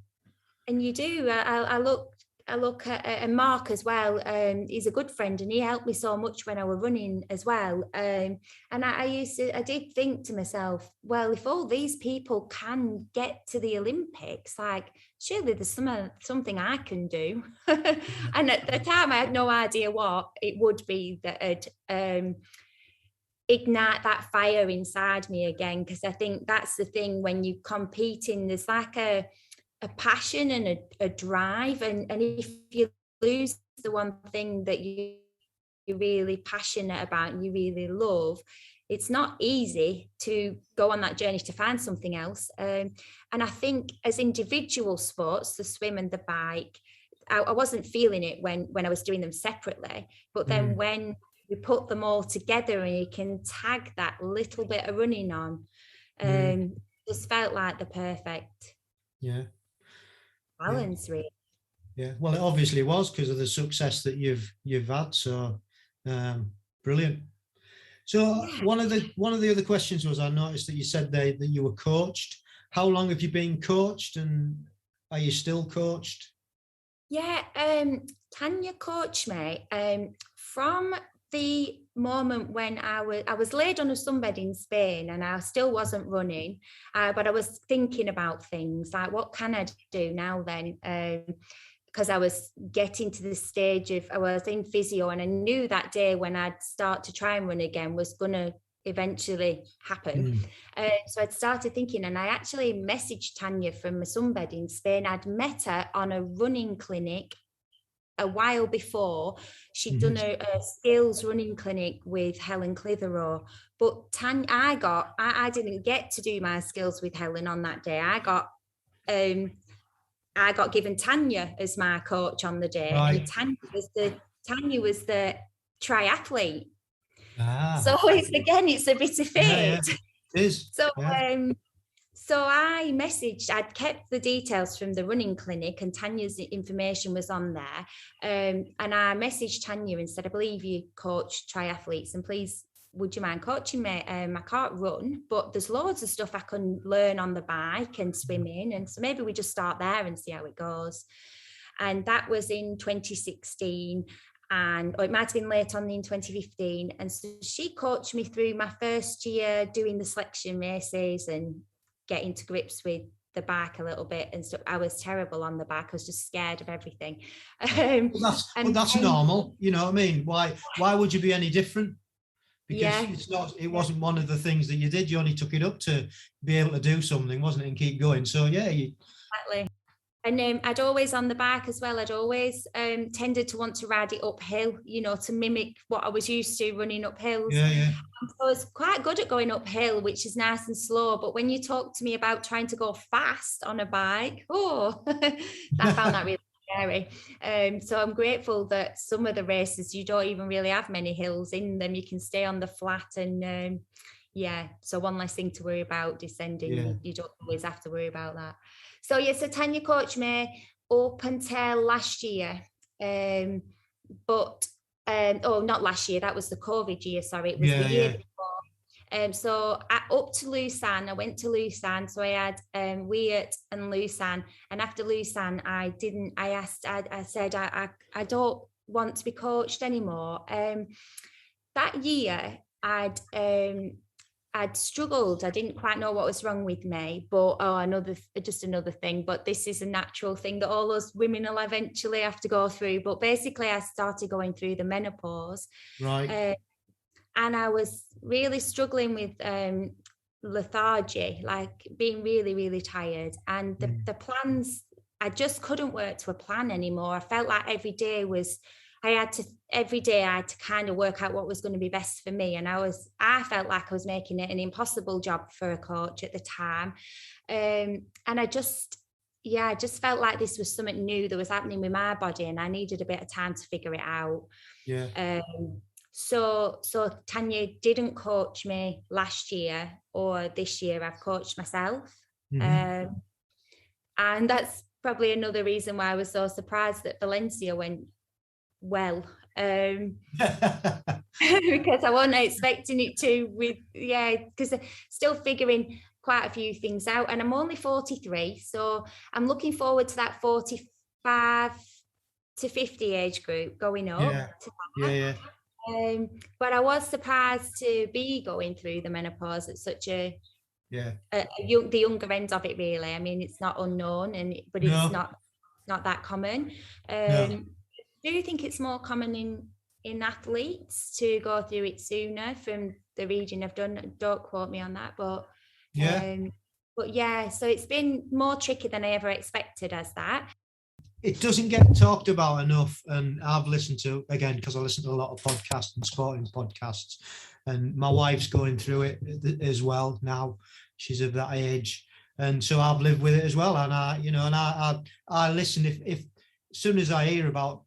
And you do. I look at Mark as well. He's a good friend, and he helped me so much when I was running as well. And I did think to myself, well, if all these people can get to the Olympics, like surely there's something I can do. And at the time, I had no idea what it would be that ignite that fire inside me again. Because I think that's the thing when you competing, there's like a passion and a drive, and if you lose the one thing that you're really passionate about and you really love, it's not easy to go on that journey to find something else. And I think as individual sports, the swim and the bike, I wasn't feeling it when I was doing them separately, but then when you put them all together and you can tag that little bit of running on, just felt like the perfect balance, really. Yeah, well, it obviously was because of the success that you've had. So brilliant. So one of the other questions was, I noticed that you said that you were coached. How long have you been coached, and are you still coached? Yeah, Tanya coached me from the moment when I was laid on a sunbed in Spain, and I still wasn't running, but I was thinking about things like, what can I do now then? Because I was getting to the stage of, I was in physio, and I knew that day when I'd start to try and run again was going to eventually happen. So I'd started thinking, and I actually messaged Tanya from my sunbed in Spain. I'd met her on a running clinic a while before. She'd done a skills running clinic with Helen Clitheroe, but Tanya, I didn't get to do my skills with Helen on that day. I got given Tanya as my coach on the day, and Tanya was the triathlete. So it's a bit of fate. It is. So I messaged, I'd kept the details from the running clinic, and Tanya's information was on there. And I messaged Tanya and said, I believe you coach triathletes, and please, would you mind coaching me? I can't run, but there's loads of stuff I can learn on the bike and swimming. And so maybe we just start there and see how it goes. And that was in 2016. Or it might have been late on in 2015. And so she coached me through my first year doing the selection races and getting to grips with the bike a little bit and stuff. I was terrible on the bike. I was just scared of everything. That's normal. You know what I mean? Why would you be any different? Because it wasn't one of the things that you did. You only took it up to be able to do something, wasn't it? And keep going. So exactly. And I'd always on the bike as well. I'd always tended to want to ride it uphill, you know, to mimic what I was used to running up hills. Yeah. So I was quite good at going uphill, which is nice and slow. But when you talk to me about trying to go fast on a bike, I found that really scary. So I'm grateful that some of the races, you don't even really have many hills in them. You can stay on the flat and so one less thing to worry about descending. Yeah. You don't always have to worry about that. So so Tanya coached me up until last year, but not last year, that was the COVID year, sorry, it was the year before. So up to Lausanne, I went to Lausanne, so I had Weert and Lausanne, and after Lausanne, I said I don't want to be coached anymore. That year, I'd struggled. I didn't quite know what was wrong with me, but another thing. But this is a natural thing that all those women will eventually have to go through. But basically, I started going through the menopause, right, and I was really struggling with lethargy, like being really, really tired. And the plans, I just couldn't work to a plan anymore. I felt like every day I had to kind of work out what was going to be best for me. And I felt like I was making it an impossible job for a coach at the time. And I just felt like this was something new that was happening with my body and I needed a bit of time to figure it out. Yeah. So Tanya didn't coach me last year or this year. I've coached myself. Mm-hmm. And that's probably another reason why I was so surprised that Valencia went well, because I wasn't expecting it to because I'm still figuring quite a few things out, and I'm only 43, so I'm looking forward to that 45 to 50 age group going up. But I was surprised to be going through the menopause at such the younger end of it, really. I mean, it's not unknown, but it's not that common. Do you think it's more common in athletes to go through it sooner from the reading I've done? Don't quote me on that, but so it's been more tricky than I ever expected as that. It doesn't get talked about enough, and I've listened to, again, because I listen to a lot of podcasts and sporting podcasts, and my wife's going through it as well now. She's of that age, and so I've lived with it as well. And I listen if as soon as I hear about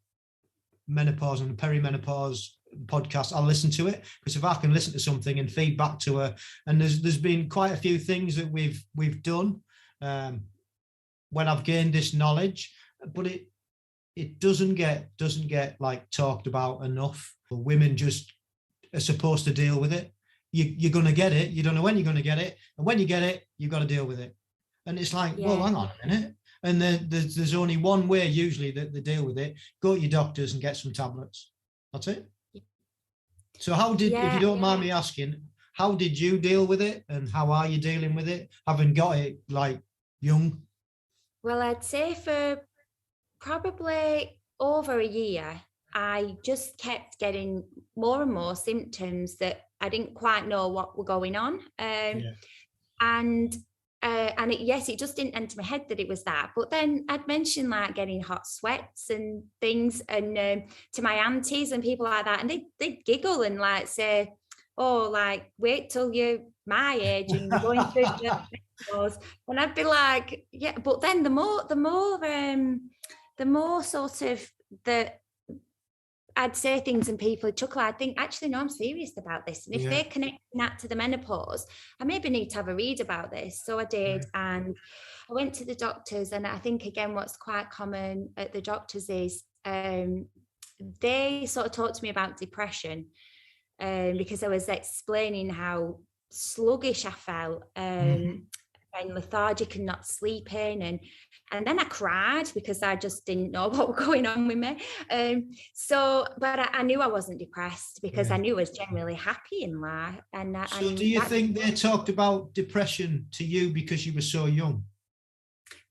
menopause and perimenopause podcast, I'll listen to it, because if I can listen to something and feed back to her, and there's been quite a few things that we've done when I've gained this knowledge, but it doesn't get like talked about enough. Women just are supposed to deal with it. You're going to get it. You don't know when you're going to get it, and when you get it, you've got to deal with it. And it's like, well, hang on a minute. And there's only one way usually that they deal with it. Go to your doctors and get some tablets. That's it. So if you don't mind me asking, how did you deal with it, and how are you dealing with it, having got it like young? Well, I'd say for probably over a year, I just kept getting more and more symptoms that I didn't quite know what were going on. And it just didn't enter my head that it was that. But then I'd mentioned like getting hot sweats and things, and to my aunties and people like that, and they'd giggle and like say, "Oh, like wait till you're my age and going through the." And I'd be like, "Yeah," but then the more sort of that I'd say things and people would chuckle, I'd think, actually, no, I'm serious about this. And if they're connecting that to the menopause, I maybe need to have a read about this. So I did. And I went to the doctors. And I think, again, what's quite common at the doctors is they sort of talked to me about depression because I was explaining how sluggish I felt and lethargic and not sleeping, and then I cried because I just didn't know what was going on with me. But I knew I wasn't depressed because I knew I was generally happy in life. So do you think they talked about depression to you because you were so young?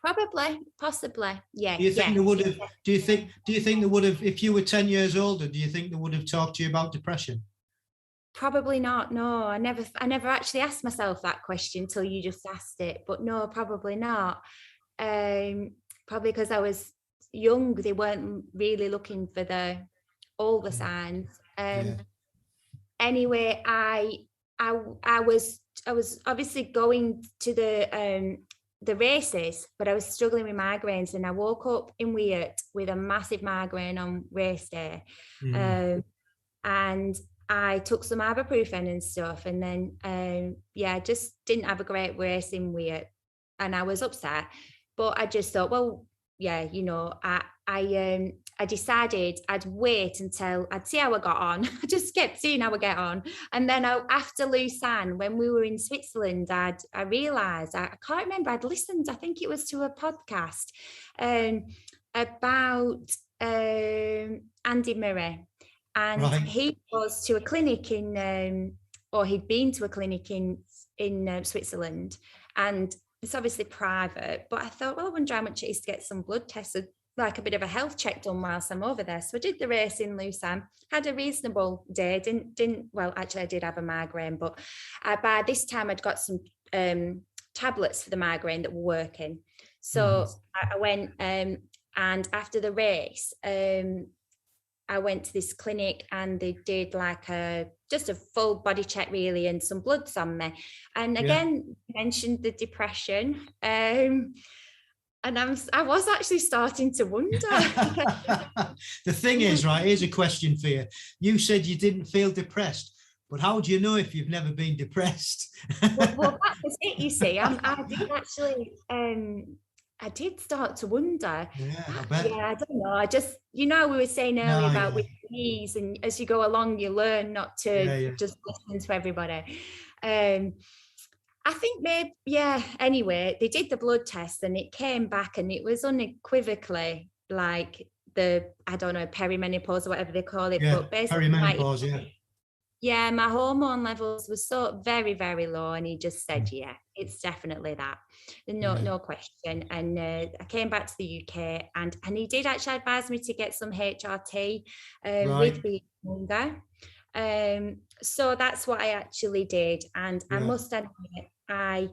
Probably, possibly. Yeah. Do you think yeah. they would have? Do you think they would have? If you were 10 years older, do you think they would have talked to you about depression? Probably not. No, I never actually asked myself that question till you just asked it. But no, probably not. Probably because I was young, they weren't really looking for all the signs. Anyway, I was obviously going to the races, but I was struggling with migraines, and I woke up in Weird with a massive migraine on race day. And I took some ibuprofen and stuff, and then just didn't have a great race in Weird, and I was upset. But I just thought, well, yeah, I decided I'd wait until I'd see how I got on. I just kept seeing how I get on. And then after Lausanne, when we were in Switzerland, I realised, I can't remember, I'd listened, I think it was to a podcast about Andy Murray. And he was to a clinic or he'd been to a clinic in Switzerland. And it's obviously private, but I thought, well, I wonder how much it is to get some blood tests, like a bit of a health check done whilst I'm over there. So I did the race in Lausanne, had a reasonable day. Well, actually I did have a migraine, but by this time I'd got some tablets for the migraine that were working. So I went and after the race, I went to this clinic and they did like just a full body check really, and some bloods on me. And again, mentioned the depression. And I was actually starting to wonder. The thing is, right, here's a question for you. You said you didn't feel depressed, but how do you know if you've never been depressed? well, that was it, you see. I did actually... I did start to wonder. Yeah, I bet. Yeah, I don't know. I just, we were saying earlier about with knees, and as you go along, you learn not to just listen to everybody. I think maybe, anyway, they did the blood test and it came back and it was unequivocally like perimenopause or whatever they call it. Yeah, but basically, perimenopause, yeah, my hormone levels were so very, very low, and he just said, yeah, it's definitely that. No question. And I came back to the UK, and he did actually advise me to get some HRT with being younger. So that's what I actually did. And I must admit, I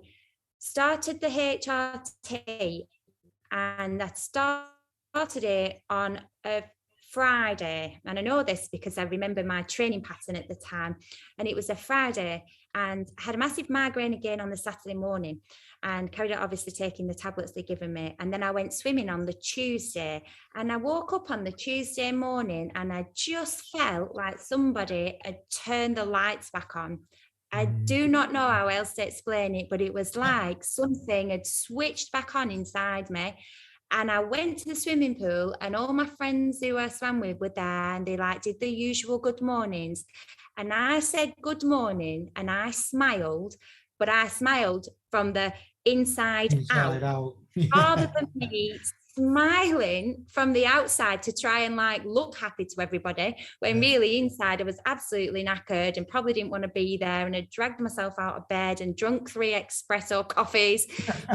started the HRT, and I started it on a Friday, and I know this because I remember my training pattern at the time, and it was a Friday, and I had a massive migraine again on the Saturday morning, and carried out obviously taking the tablets they'd given me. And then I went swimming on the Tuesday, and I woke up on the Tuesday morning and I just felt like somebody had turned the lights back on. I do not know how else to explain it, but it was like something had switched back on inside me. And I went to the swimming pool, and all my friends who I swam with were there, and they did the usual good mornings. And I said good morning, and I smiled, but I smiled from the inside out. Rather than me smiling from the outside to try and look happy to everybody, when really inside I was absolutely knackered and probably didn't want to be there, and I dragged myself out of bed and drunk 3 espresso coffees.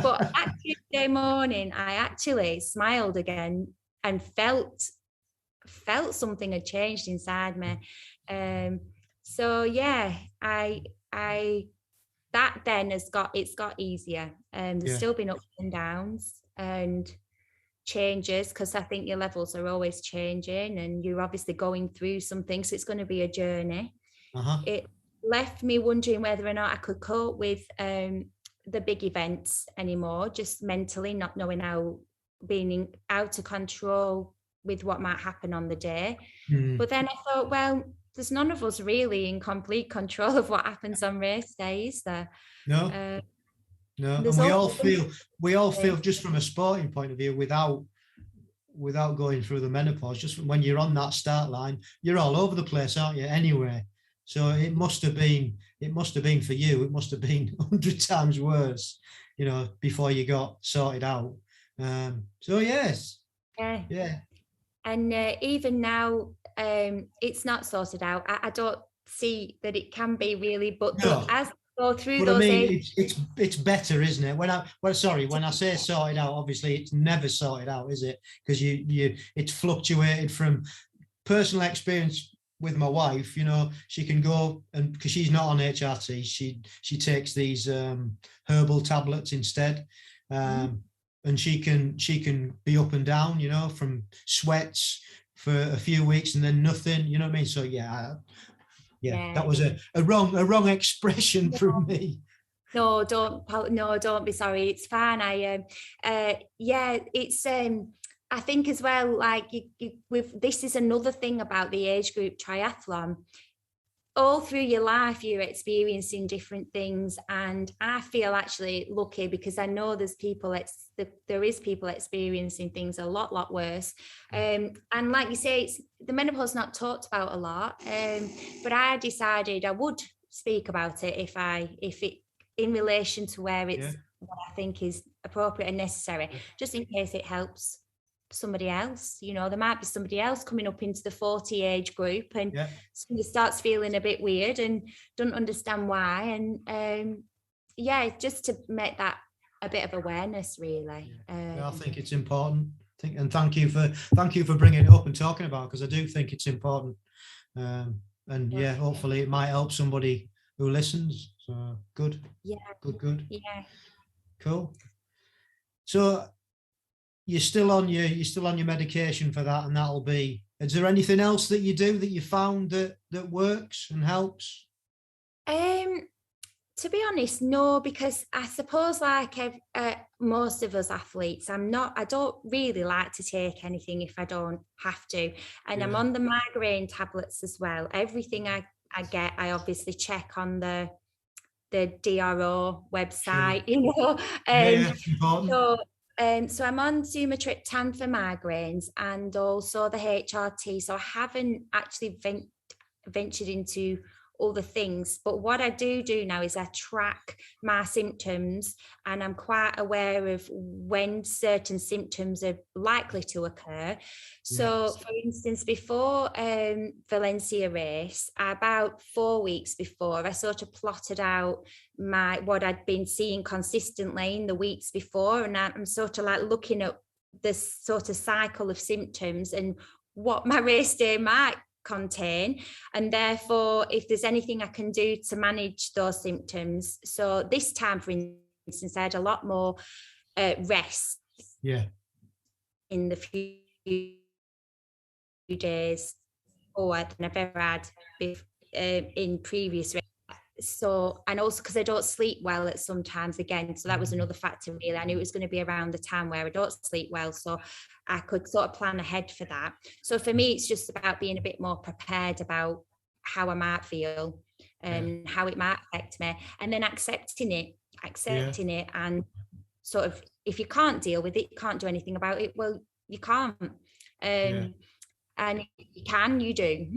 But that Tuesday morning I actually smiled again and felt something had changed inside me. So yeah, I that then it's got easier. There's still been ups and downs and changes, because I think your levels are always changing, and you're obviously going through something, so it's going to be a journey. It left me wondering whether or not I could cope with the big events anymore, just mentally not knowing how, being out of control with what might happen on the day. But then I thought, well, there's none of us really in complete control of what happens on race days. No. And we all feel just from a sporting point of view, without going through the menopause, just when you're on that start line, you're all over the place, aren't you? Anyway, so it must have been for you. It must have been 100 times worse, before you got sorted out. So yes, yeah. And even now, it's not sorted out. I don't see that it can be really, but as go through But I those mean, it's better, isn't it? When I say sorted out, obviously it's never sorted out, is it? Because it's fluctuated from personal experience with my wife. You know, she can go, and because she's not on HRT, she takes these herbal tablets instead, and she can be up and down, you know, from sweats for a few weeks and then nothing. You know what I mean? So yeah, that was a wrong expression from me. No, don't be sorry. It's fine. It's I think as well, like with this is another thing about the age group triathlon. All through your life, you're experiencing different things, and I feel actually lucky because I know there is people experiencing things a lot worse. And like you say, the menopause not talked about a lot. But I decided I would speak about it if it in relation to where it's what I think is appropriate and necessary, just in case it helps somebody else. You know, there might be somebody else coming up into the 40 age group and somebody starts feeling a bit weird and don't understand why. And just to make that a bit of awareness, really. I think it's important. And thank you for bringing it up and talking about it, because I do think it's important. And hopefully it might help somebody who listens. So good. Yeah. Good. Yeah. Cool. So you're still on your medication for that, and that'll be. Is there anything else that you do that you found that works and helps? To be honest, no, because I suppose like most of us athletes, I don't really like to take anything if I don't have to. And I'm on the migraine tablets as well. Everything I get, I obviously check on the DRO website, you know. It's important. So I'm on sumatriptan for migraines and also the HRT. So I haven't actually ventured into other things, but what I do now is I track my symptoms, and I'm quite aware of when certain symptoms are likely to occur. So for instance, before Valencia race, about 4 weeks before, I sort of plotted out what I'd been seeing consistently in the weeks before, and I'm sort of like looking at this sort of cycle of symptoms and what my race day might contain, and therefore if there's anything I can do to manage those symptoms. So this time, for instance, I had a lot more rest in the few days than I've ever had in previous races. So, and also because I don't sleep well at sometimes again, so that was another factor really. I knew it was going to be around the time where I don't sleep well, so I could sort of plan ahead for that. So for me, it's just about being a bit more prepared about how I might feel and how it might affect me, and then accepting it and sort of, if you can't deal with it, you can't do anything about it, well, you can't. And you can, you do.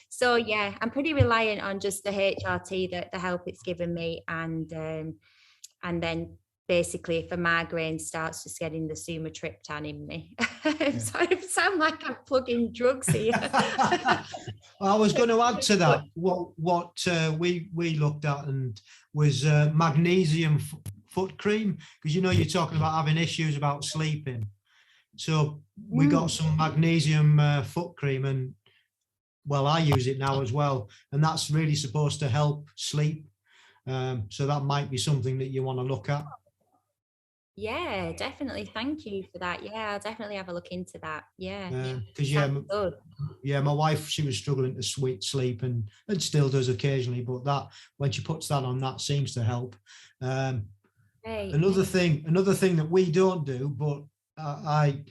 So I'm pretty reliant on just the HRT, the help it's given me, and then basically if a migraine starts, just getting the sumatriptan in me. So I sound like I'm plugging drugs here. I was going to add to that what we looked at and was magnesium foot cream, because you know you're talking about having issues about sleeping. So we got some magnesium foot cream, and well, I use it now as well, and that's really supposed to help sleep. So that might be something that you want to look at. Yeah, definitely. Thank you for that. Yeah, I'll definitely have a look into that. Yeah. Because my wife, she was struggling to sleep and still does occasionally, but that when she puts that on, that seems to help. Another thing that we don't do, but I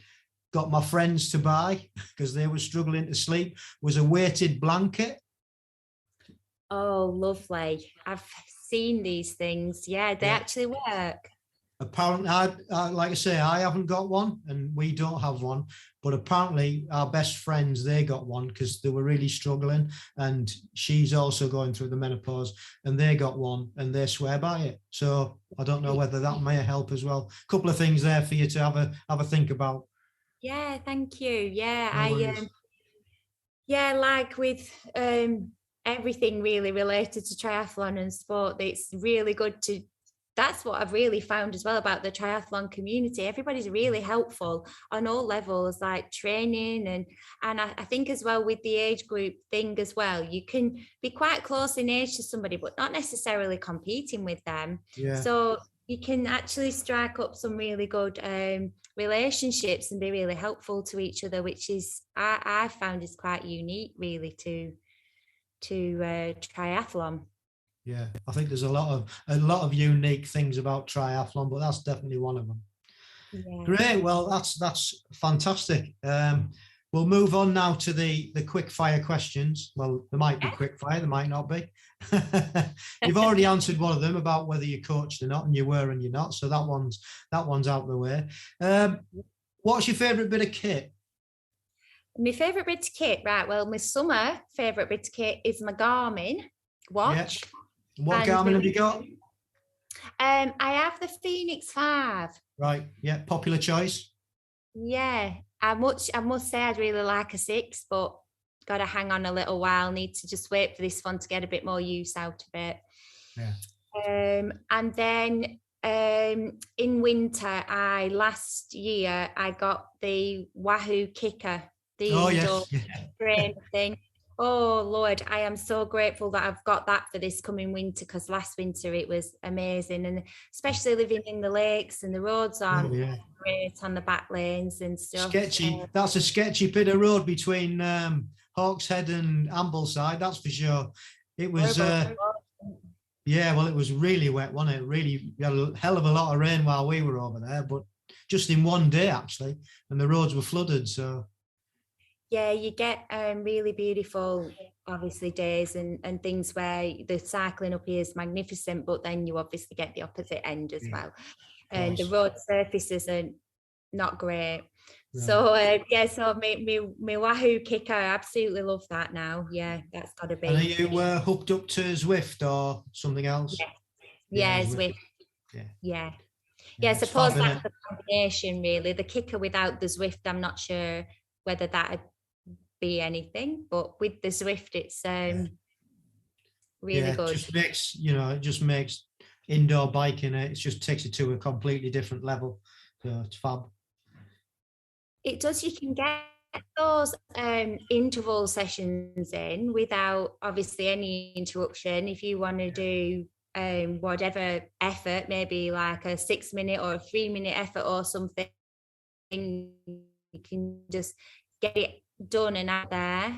got my friends to buy because they were struggling to sleep, was a weighted blanket. Oh, lovely. I've seen these things. Yeah, they actually work. Apparently, like I say, I haven't got one and we don't have one, but apparently our best friends, they got one because they were really struggling, and she's also going through the menopause, and they got one and they swear by it. So I don't know whether that may help as well. A couple of things there for you to have a think about. Yeah, thank you. Yeah, like with everything really related to triathlon and sport. It's really good to, that's what I've really found as well about the triathlon community. Everybody's really helpful on all levels, like training, and I think as well with the age group thing as well, you can be quite close in age to somebody, but not necessarily competing with them. Yeah. So you can actually strike up some really good relationships and be really helpful to each other, which is I found is quite unique really to triathlon. Yeah, I think there's a lot of unique things about triathlon, but that's definitely one of them. Yeah. Great. Well, that's fantastic. We'll move on now to the quick fire questions. Well, there might be quick fire, there might not be. You've already answered one of them about whether you coached or not, and you were and you're not. So that one's out of the way. What's your favourite bit of kit? My favourite bit of kit, right? Well, my summer favourite bit of kit is my Garmin watch. Yeah. What Garmin have you got? I have the Phoenix 5. Right. Yeah. Popular choice. Yeah. I must say I'd really like a 6, but got to hang on a little while. Need to just wait for this one to get a bit more use out of it. Yeah. And then in winter, last year I got the Wahoo Kicker, the indoor frame thing. Oh Lord, I am so grateful that I've got that for this coming winter, because last winter it was amazing, and especially living in the lakes and the roads aren't great on the back lanes and stuff. Sketchy. That's a sketchy bit of road between Hawkshead and Ambleside, that's for sure. It was yeah, well, it was really wet, wasn't it? Really, we had a hell of a lot of rain while we were over there, but just in one day actually, and the roads were flooded. So yeah, you get really beautiful, obviously, days and things where the cycling up here is magnificent, but then you obviously get the opposite end as well. And the road surfaces are not great. Yeah. So, so my Wahoo Kicker, I absolutely love that now. Yeah, that's got to be. And are you hooked up to Zwift or something else? Yeah, Zwift. Yeah. I suppose that's the combination, really. The Kicker without the Zwift, I'm not sure whether that'd be anything, but with the Zwift it's really good. It just makes indoor biking, it just takes it to a completely different level. So it's fab. It does. You can get those interval sessions in without obviously any interruption. If you want to do whatever effort, maybe like a 6-minute or a 3-minute effort or something, you can just get it done and out there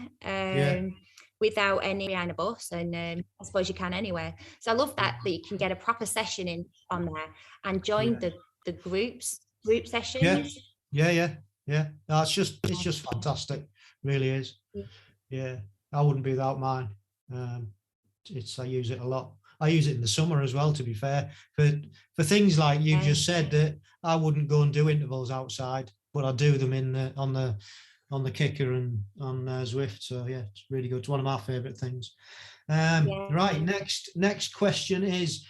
without any behind a bus, and I suppose you can anyway. So I love that you can get a proper session in on there and join the group sessions. No, it's just fantastic, really is. Yeah, I wouldn't be without mine. I use it a lot. I use it in the summer as well, to be fair, for things like you just said, that I wouldn't go and do intervals outside, but I do them on the Kicker and on Zwift. So yeah, it's really good. It's one of my favorite things. Right, next question is,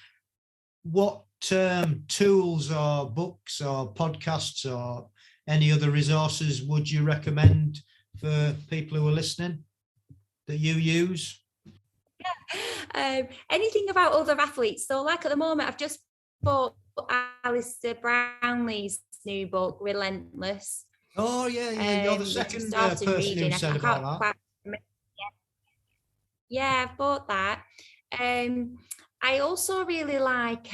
what tools or books or podcasts or any other resources would you recommend for people who are listening that you use? Anything about other athletes. So like at the moment, I've just bought Alistair Brownlee's new book, Relentless. Oh yeah. You're the second person who said about that. Yeah, I've bought that. I also really like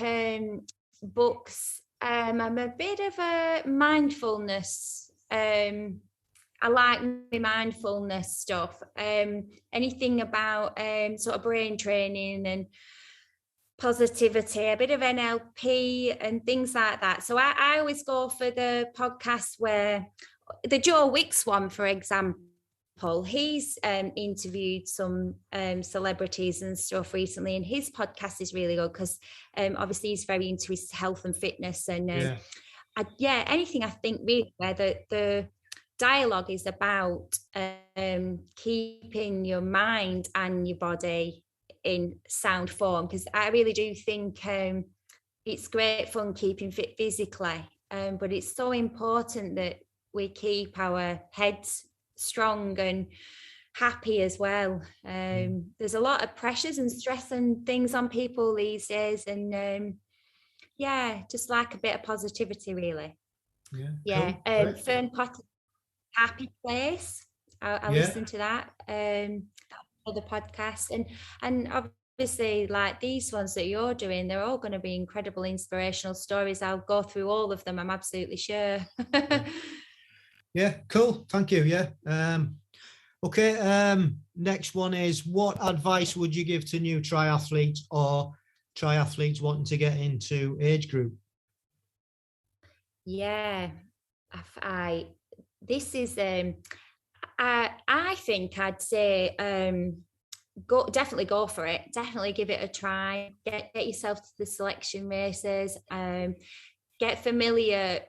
books. I'm a bit of a mindfulness. I like my mindfulness stuff. Anything about sort of brain training and positivity, a bit of NLP and things like that. So I always go for the podcast where the Joe Wicks one, for example, he's interviewed some celebrities and stuff recently, and his podcast is really good because obviously he's very into his health and fitness, and anything I think really where the dialogue is about keeping your mind and your body in sound form, because I really do think it's great fun keeping fit physically, but it's so important that we keep our heads strong and happy as well. There's a lot of pressures and stress and things on people these days, and just like a bit of positivity, really. Cool. Fern Potter, Happy Place. I listened to that for the podcast, and obviously, like these ones that you're doing, they're all going to be incredible inspirational stories. I'll go through all of them, I'm absolutely sure. Yeah, cool. Thank you. Yeah. Okay. Next one is, what advice would you give to new triathletes or triathletes wanting to get into age group? Yeah, this is I think I'd say definitely go for it. Definitely give it a try. Get yourself to the selection races. Get familiar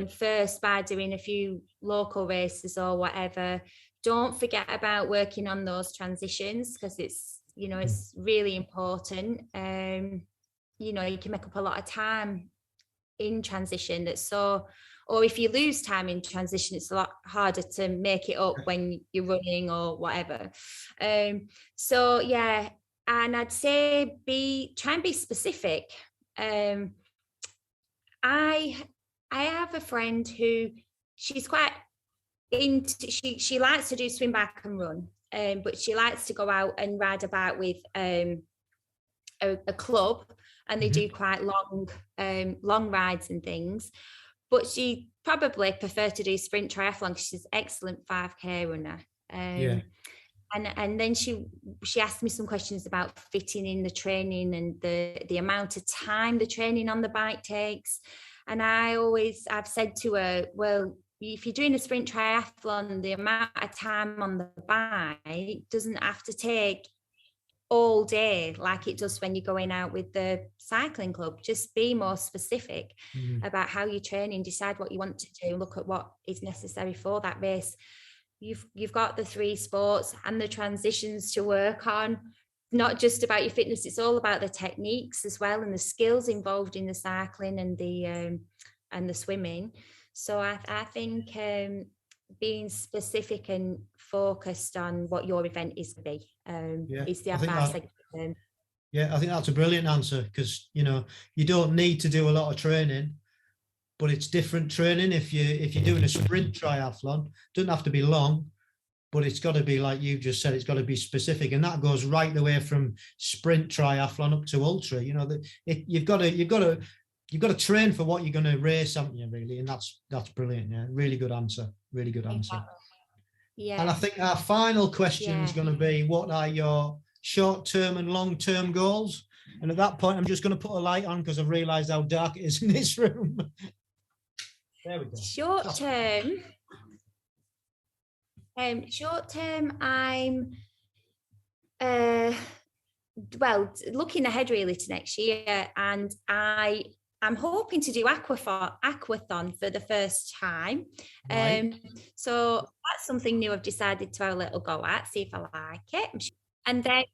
first by doing a few local races or whatever. Don't forget about working on those transitions, because it's really important. You can make up a lot of time in transition or if you lose time in transition, it's a lot harder to make it up when you're running or whatever. And I'd say try and be specific. I have a friend who she's quite into, she likes to do swim, back and run, but she likes to go out and ride about with a club, and they do quite long rides and things. But she probably prefer to do sprint triathlon because she's an excellent 5K runner. And then she asked me some questions about fitting in the training and the amount of time the training on the bike takes. And I've said to her, well, if you're doing a sprint triathlon, the amount of time on the bike doesn't have to take all day like it does when you're going out with the cycling club. Just be more specific about how you're training, decide what you want to do, look at what is necessary for that race. You've got the 3 sports and the transitions to work on, not just about your fitness, it's all about the techniques as well and the skills involved in the cycling and the swimming. So I think being specific and focused on what your event is to be is the advice I give them. Yeah, I think that's a brilliant answer, because you don't need to do a lot of training, but it's different training. If you're doing a sprint triathlon, it doesn't have to be long, but it's got to be, like you just said, it's got to be specific, and that goes right the way from sprint triathlon up to ultra. You've got to train for what you're going to race, haven't you, really? And that's brilliant. Yeah, really good answer. Really good answer. Yeah. And I think our final question is going to be, what are your short-term and long-term goals? And at that point, I'm just going to put a light on because I've realised how dark it is in this room. There we go. Short-term, I'm looking ahead really to next year, and I'm hoping to do aquathon for the first time. Right. So that's something new I've decided to have a little go at, see if I like it. And then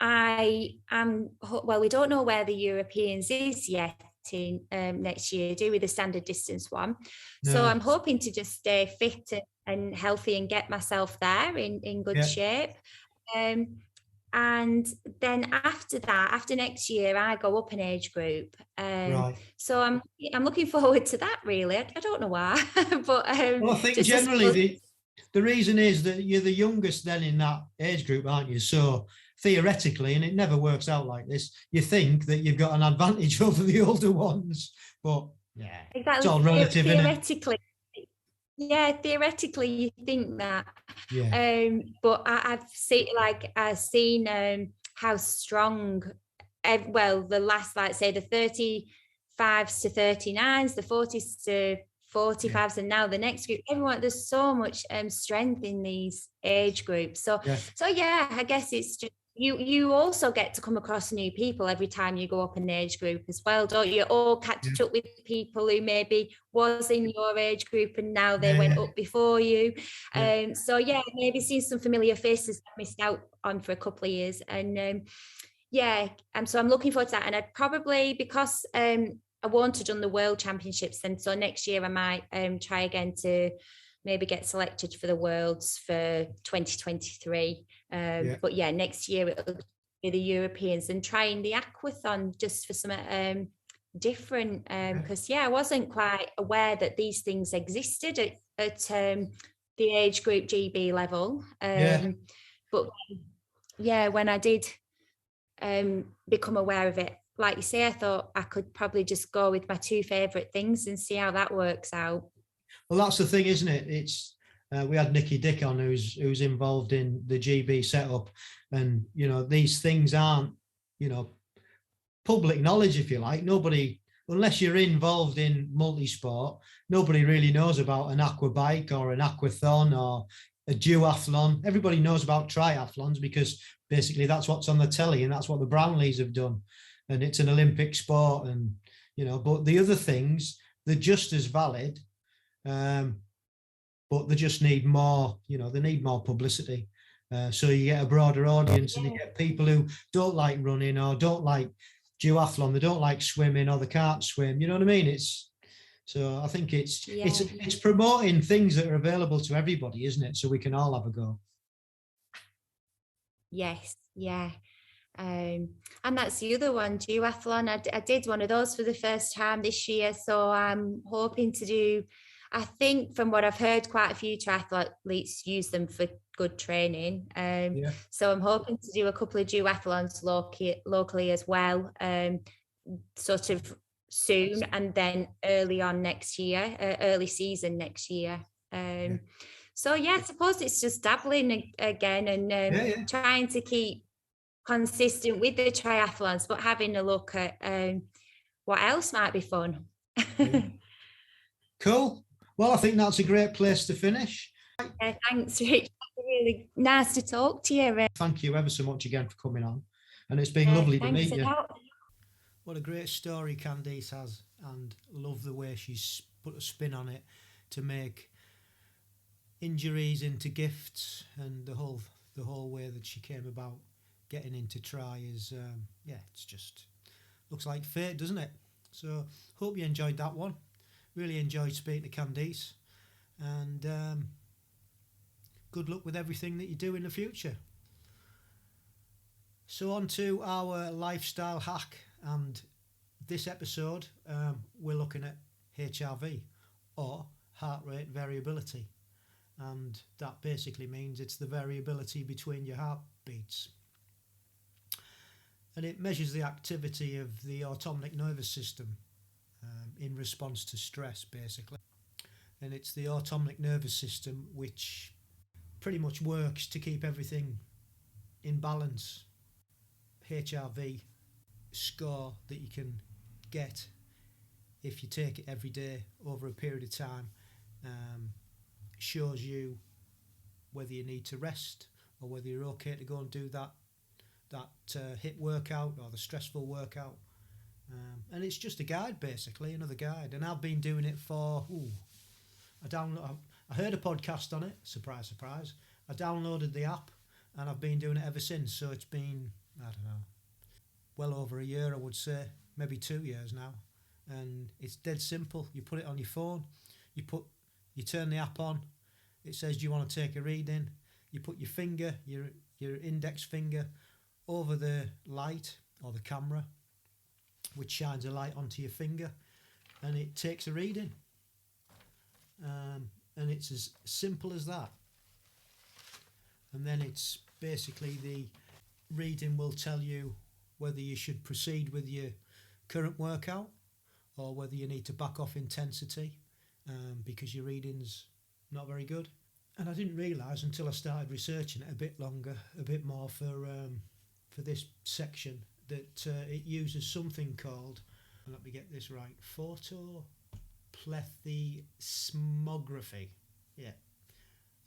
we don't know where the Europeans is yet in next year, do we, the standard distance one? No. So I'm hoping to just stay fit and healthy and get myself there in good shape. And then after next year, I go up an age group. Right. So I'm looking forward to that, really. I don't know why, but well, I think generally the reason is that you're the youngest then in that age group, aren't you? So theoretically, and it never works out like this, you think that you've got an advantage over the older ones, but exactly. It's all relative, theoretically. Yeah, theoretically you think that, but I've seen how strong, the last, like say the 35s to 39s, the 40s to 45s, and now the next group, everyone, there's so much strength in these age groups. So I guess it's just you also get to come across new people every time you go up an age group as well, don't you? Or catch up with people who maybe was in your age group and now they went up before you. Maybe seeing some familiar faces I missed out on for a couple of years. And so I'm looking forward to that. And I'd probably, because I won't have done the World Championships, and so next year I might try again to maybe get selected for the Worlds for 2023. But yeah, next year it'll be the Europeans, and trying the aquathon just for some different, because I wasn't quite aware that these things existed at the age group GB level. But when I did become aware of it, like you say, I thought I could probably just go with my two favourite things and see how that works out. Well, that's the thing, isn't it? It's we had Nikki Dick on, who's involved in the GB setup, and these things aren't public knowledge, if you like. Nobody, unless you're involved in multi-sport, nobody really knows about an aqua bike or an aquathon or a duathlon. Everybody knows about triathlons because basically that's what's on the telly and that's what the Brownlees have done, and it's an Olympic sport. And but the other things, they're just as valid, but they just need more. They need more publicity, so you get a broader audience, and you get people who don't like running or don't like duathlon, they don't like swimming, or they can't swim. You know what I mean? So I think it's promoting things that are available to everybody, isn't it? So we can all have a go. Yes, yeah. And that's the other one, duathlon. I did one of those for the first time this year, so I'm hoping to do, I think from what I've heard, quite a few triathletes use them for good training. So I'm hoping to do a couple of duathlons locally as well, sort of soon, and then early on next year, early season next year. So I suppose it's just dabbling again and trying to keep consistent with the triathlons, but having a look at what else might be fun. Cool. Well, I think that's a great place to finish. Thanks, Rich. Really nice to talk to you. Thank you ever so much again for coming on, and it's been lovely to meet you. What a great story Candice has, and love the way she's put a spin on it to make injuries into gifts, and the whole way that she came about getting into tri is it's just looks like fate, doesn't it? So hope you enjoyed that one. Really enjoyed speaking to Candice, and good luck with everything that you do in the future. So on to our lifestyle hack, and this episode we're looking at HRV, or heart rate variability, and that basically means it's the variability between your heartbeats, and it measures the activity of the autonomic nervous system in response to stress, basically. And it's the autonomic nervous system which pretty much works to keep everything in balance. HRV score that you can get if you take it every day over a period of time shows you whether you need to rest or whether you're okay to go and do that HIIT workout or the stressful workout. And it's just a guide, basically, another guide. And I've been doing it for, I heard a podcast on it, surprise, surprise. I downloaded the app and I've been doing it ever since. So it's been, I don't know, well over a year, I would say, maybe 2 years now. And it's dead simple. You put it on your phone, you turn the app on, it says, do you want to take a reading? You put your finger, your index finger over the light or the camera, which shines a light onto your finger, and it takes a reading. And it's as simple as that. And then it's basically the reading will tell you whether you should proceed with your current workout or whether you need to back off intensity because your reading's not very good. And I didn't realise until I started researching it a bit more for this section, that it uses something called, let me get this right, photoplethysmography. Yeah,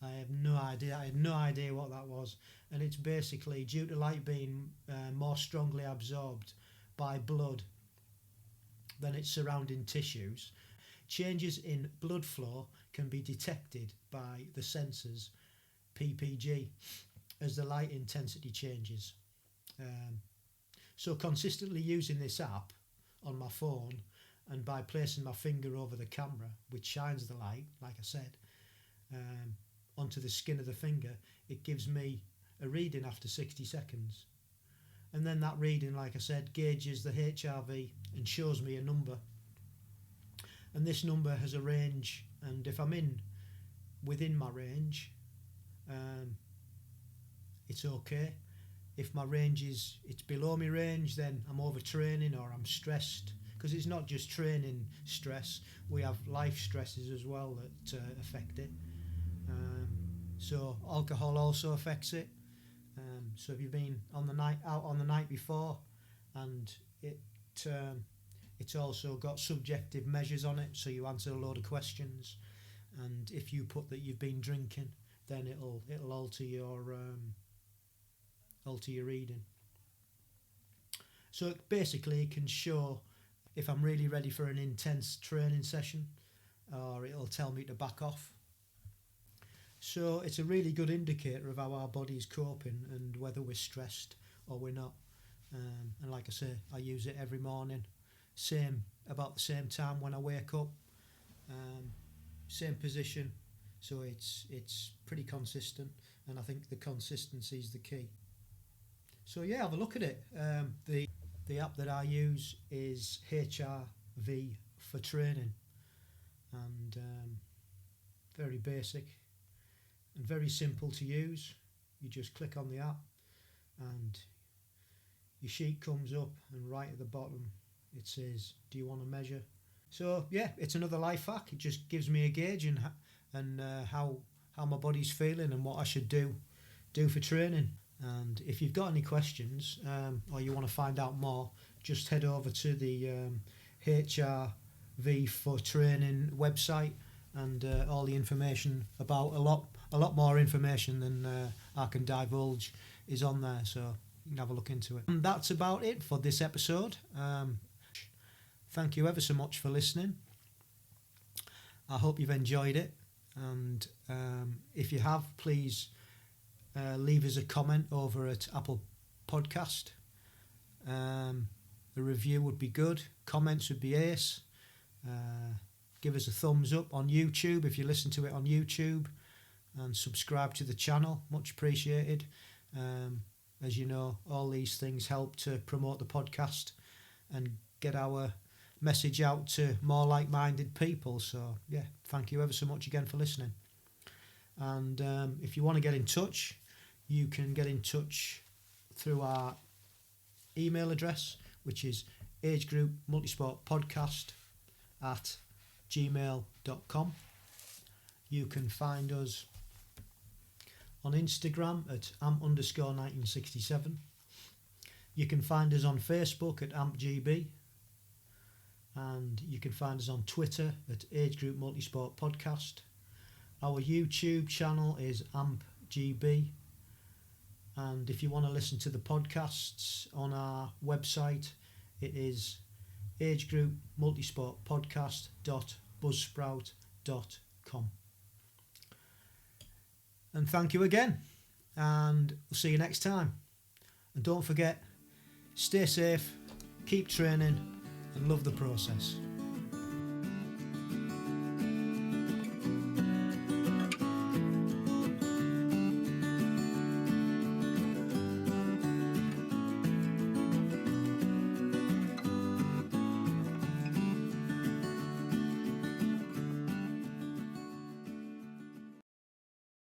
I had no idea what that was. And it's basically due to light being more strongly absorbed by blood than its surrounding tissues, changes in blood flow can be detected by the sensors PPG as the light intensity changes. So consistently using this app on my phone and by placing my finger over the camera, which shines the light, like I said, onto the skin of the finger, it gives me a reading after 60 seconds. And then that reading, like I said, gauges the HRV and shows me a number. And this number has a range, and if I'm within my range, it's okay. If my range it's below my range, then I'm overtraining or I'm stressed, because it's not just training stress, we have life stresses as well that affect it. So alcohol also affects it. So if you've been out on the night before, and it's also got subjective measures on it, so you answer a load of questions, and if you put that you've been drinking, then it'll alter your reading. So basically it can show if I'm really ready for an intense training session, or it'll tell me to back off. So it's a really good indicator of how our body's coping and whether we're stressed or we're not. And like I say, I use it every morning, about the same time when I wake up, same position. So it's pretty consistent, and I think the consistency is the key. So yeah, have a look at it. The app that I use is HRV for training, and very basic and very simple to use. You just click on the app and your sheet comes up, and right at the bottom it says, do you want to measure? So yeah, it's another life hack. It just gives me a gauge and how my body's feeling and what I should do for training. And if you've got any questions, or you want to find out more, just head over to the HRV for Training website, and all the information about a lot more information than I can divulge is on there, so you can have a look into it. And that's about it for this episode. Thank you ever so much for listening. I hope you've enjoyed it, and if you have, please leave us a comment over at Apple Podcast. A review would be good. Comments would be ace. Give us a thumbs up on YouTube if you listen to it on YouTube, and subscribe to the channel. Much appreciated. As you know, all these things help to promote the podcast and get our message out to more like-minded people. So yeah, thank you ever so much again for listening. And if you want to get in touch, you can get in touch through our email address, which is agegroupmultisportpodcast@gmail.com. You can find us on Instagram at amp_1967. You can find us on Facebook at ampgb, and you can find us on Twitter at Age Group Multisport Podcast. Our YouTube channel is ampgb, and if you want to listen to the podcasts on our website, it is agegroupmultisportpodcast.buzzsprout.com. And thank you again, and we'll see you next time. And don't forget, stay safe, keep training, and love the process.